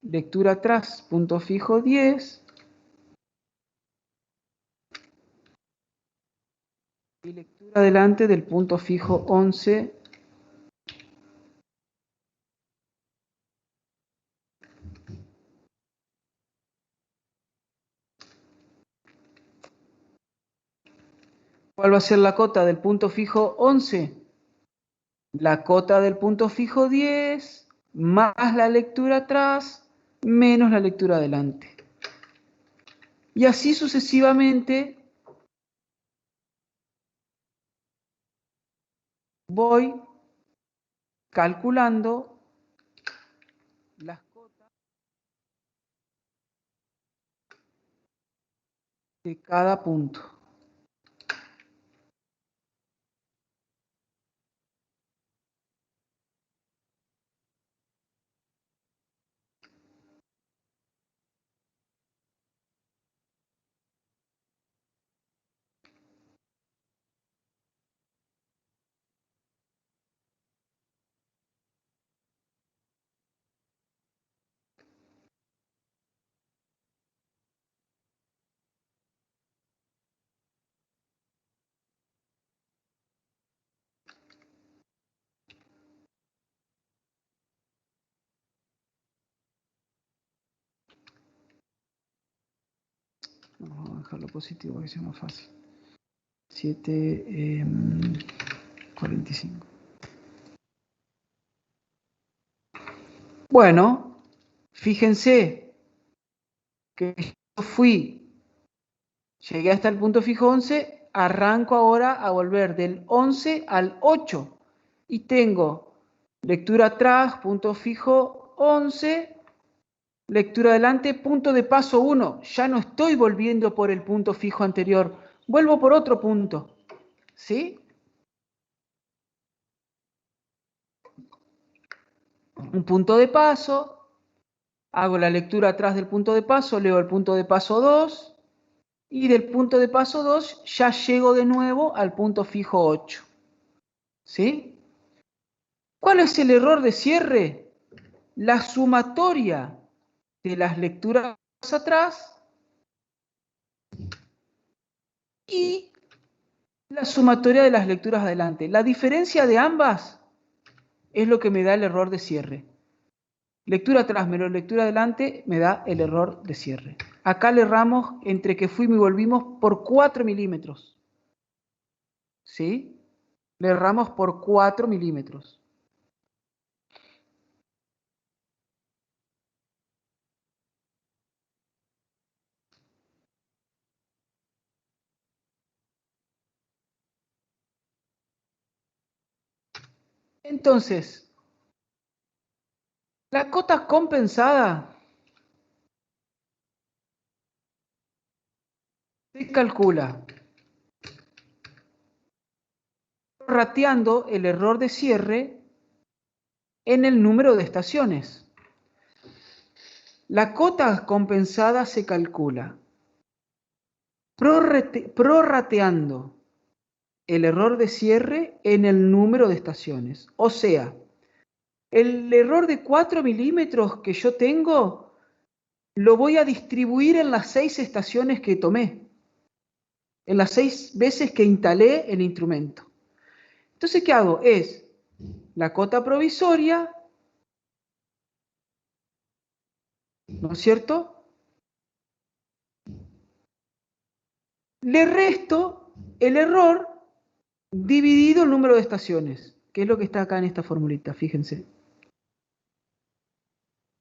S1: Lectura atrás, punto fijo 10. Y lectura adelante del punto fijo 11. ¿Cuál va a ser la cota del punto fijo 11? La cota del punto fijo 10 más la lectura atrás menos la lectura adelante. Y así sucesivamente voy calculando las cotas de cada punto. Vamos a dejarlo positivo que sea más fácil. 7:45. Bueno, fíjense que yo llegué hasta el punto fijo 11, arranco ahora a volver del 11 al 8 y tengo lectura atrás, punto fijo 11, lectura adelante, punto de paso 1. Ya no estoy volviendo por el punto fijo anterior, vuelvo por otro punto. ¿Sí? Un punto de paso, hago la lectura atrás del punto de paso, leo el punto de paso 2 y del punto de paso 2 ya llego de nuevo al punto fijo 8. ¿Sí? ¿Cuál es el error de cierre? La sumatoria de las lecturas atrás y la sumatoria de las lecturas adelante. La diferencia de ambas es lo que me da el error de cierre. Lectura atrás menos lectura adelante me da el error de cierre. Acá le erramos entre que fuimos y volvimos por 4 milímetros. ¿Sí? Le erramos por 4 milímetros. Entonces, la cota compensada se calcula prorrateando el error de cierre en el número de estaciones. La cota compensada se calcula prorrateando el error de cierre en el número de estaciones. O sea, el error de 4 milímetros que yo tengo lo voy a distribuir en las 6 estaciones que tomé, en las 6 veces que instalé el instrumento. Entonces, ¿qué hago? Es la cota provisoria, ¿no es cierto? Le resto el error dividido el número de estaciones, que es lo que está acá en esta formulita, fíjense.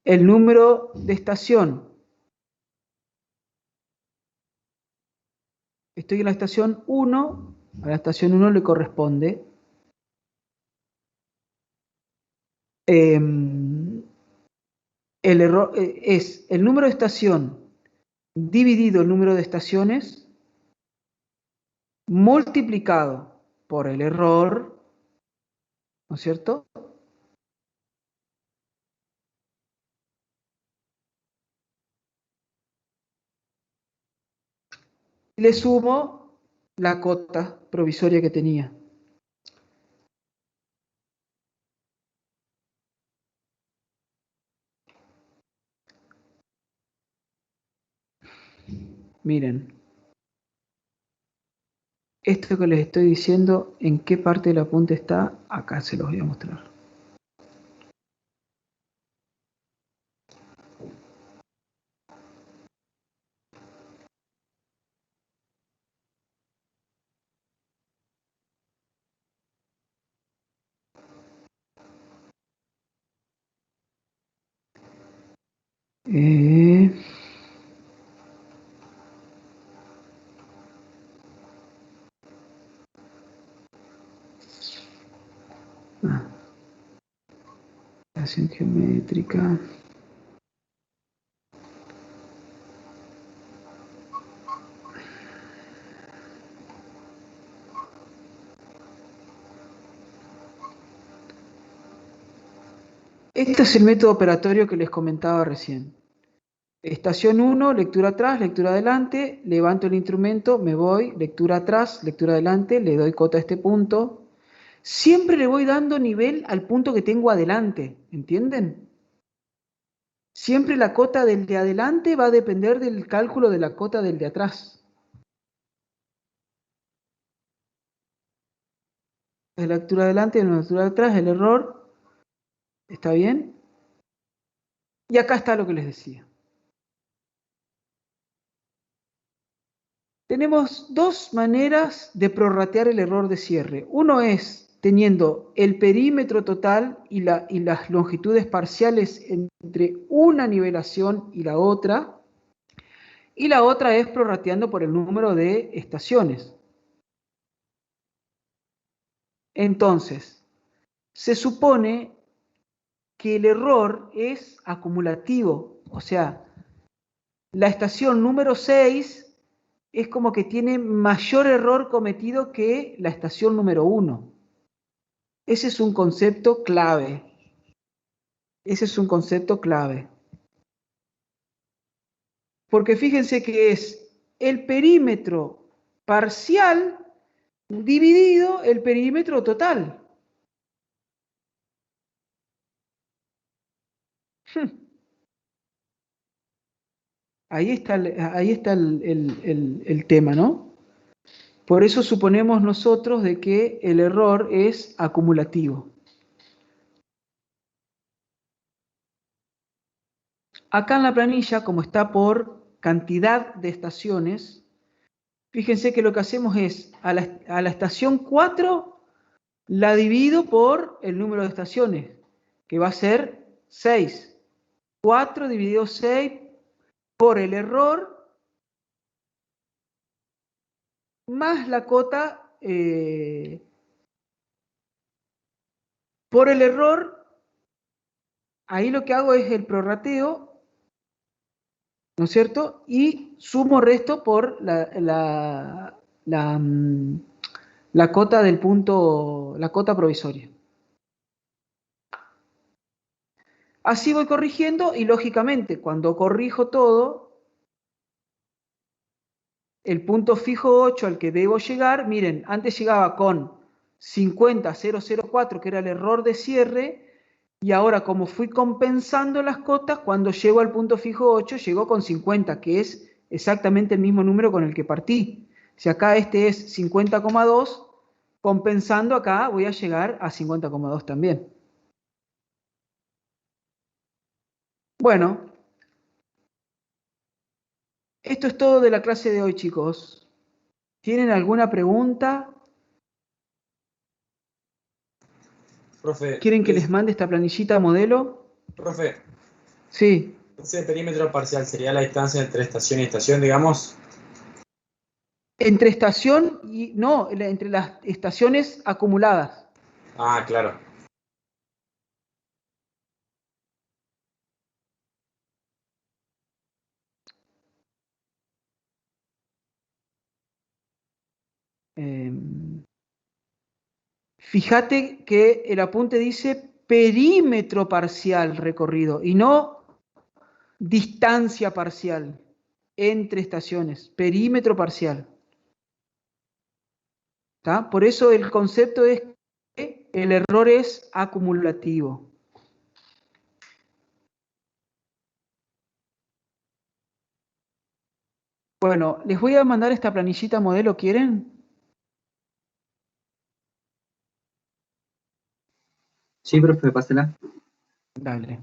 S1: El número de estación. Estoy en la estación 1, a la estación 1 le corresponde el error es el número de estación dividido el número de estaciones multiplicado por el error, ¿no es cierto? Le sumo la cota provisoria que tenía. Miren, esto que les estoy diciendo, ¿en qué parte del apunte está? Acá se los voy a mostrar. Relación geométrica. Este es el método operatorio que les comentaba recién. Estación 1, lectura atrás, lectura adelante, levanto el instrumento, me voy, lectura atrás, lectura adelante, le doy cota a este punto. Siempre le voy dando nivel al punto que tengo adelante, ¿entienden? Siempre la cota del de adelante va a depender del cálculo de la cota del de atrás. La lectura adelante, la lectura atrás, el error, ¿está bien? Y acá está lo que les decía. Tenemos dos maneras de prorratear el error de cierre. Uno es teniendo el perímetro total y las longitudes parciales entre una nivelación y la otra. Y la otra es prorrateando por el número de estaciones. Entonces, se supone que el error es acumulativo. O sea, la estación número 6 es como que tiene mayor error cometido que la estación número 1. Ese es un concepto clave. Ese es un concepto clave. Porque fíjense que es el perímetro parcial dividido el perímetro total. Ahí está el tema, ¿no? Por eso suponemos nosotros de que el error es acumulativo. Acá en la planilla, como está por cantidad de estaciones, fíjense que lo que hacemos es, a la estación 4 la divido por el número de estaciones, que va a ser 6. 4 dividido 6 por el error más la cota Por el error, ahí lo que hago es el prorrateo, ¿no es cierto? Y sumo resto por la cota del punto, la cota provisoria. Así voy corrigiendo y lógicamente cuando corrijo todo, el punto fijo 8 al que debo llegar, miren, antes llegaba con 50,004, que era el error de cierre, y ahora como fui compensando las cotas, cuando llego al punto fijo 8, llegó con 50, que es exactamente el mismo número con el que partí. Si acá este es 50,2, compensando acá voy a llegar a 50,2 también. Bueno, esto es todo de la clase de hoy, chicos. ¿Tienen alguna pregunta?
S5: Profe,
S1: ¿Quieren que les mande esta planillita modelo?
S5: profe,
S1: Sí.
S5: ese perímetro parcial sería la distancia entre estación y estación, digamos.
S1: Entre estación y... No, entre las estaciones acumuladas.
S5: Ah, claro.
S1: Fíjate que el apunte dice perímetro parcial recorrido y no distancia parcial entre estaciones. Perímetro parcial. ¿Tá? Por eso el concepto es que el error es acumulativo. Bueno, les voy a mandar esta planillita modelo, ¿quieren?
S2: Sí, profe, pásela.
S1: Dale.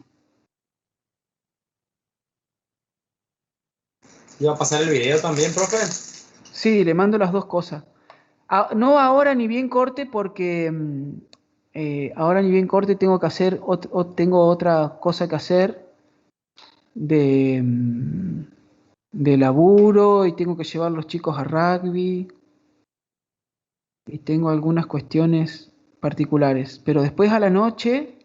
S5: ¿Iba a pasar el video también, profe?
S1: Sí, le mando las dos cosas. No ahora ni bien corte porque ahora ni bien corte tengo que hacer, tengo otra cosa que hacer de laburo y tengo que llevar a los chicos a rugby y tengo algunas cuestiones particulares. Pero después a la noche,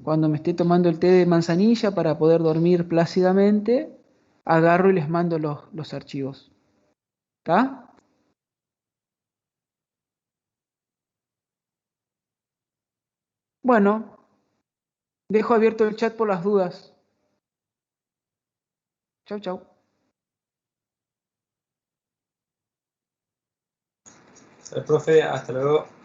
S1: cuando me esté tomando el té de manzanilla para poder dormir plácidamente, agarro y les mando los archivos. ¿Está? Bueno, dejo abierto el chat por las dudas. Chau, chau.
S5: El profe, hasta luego.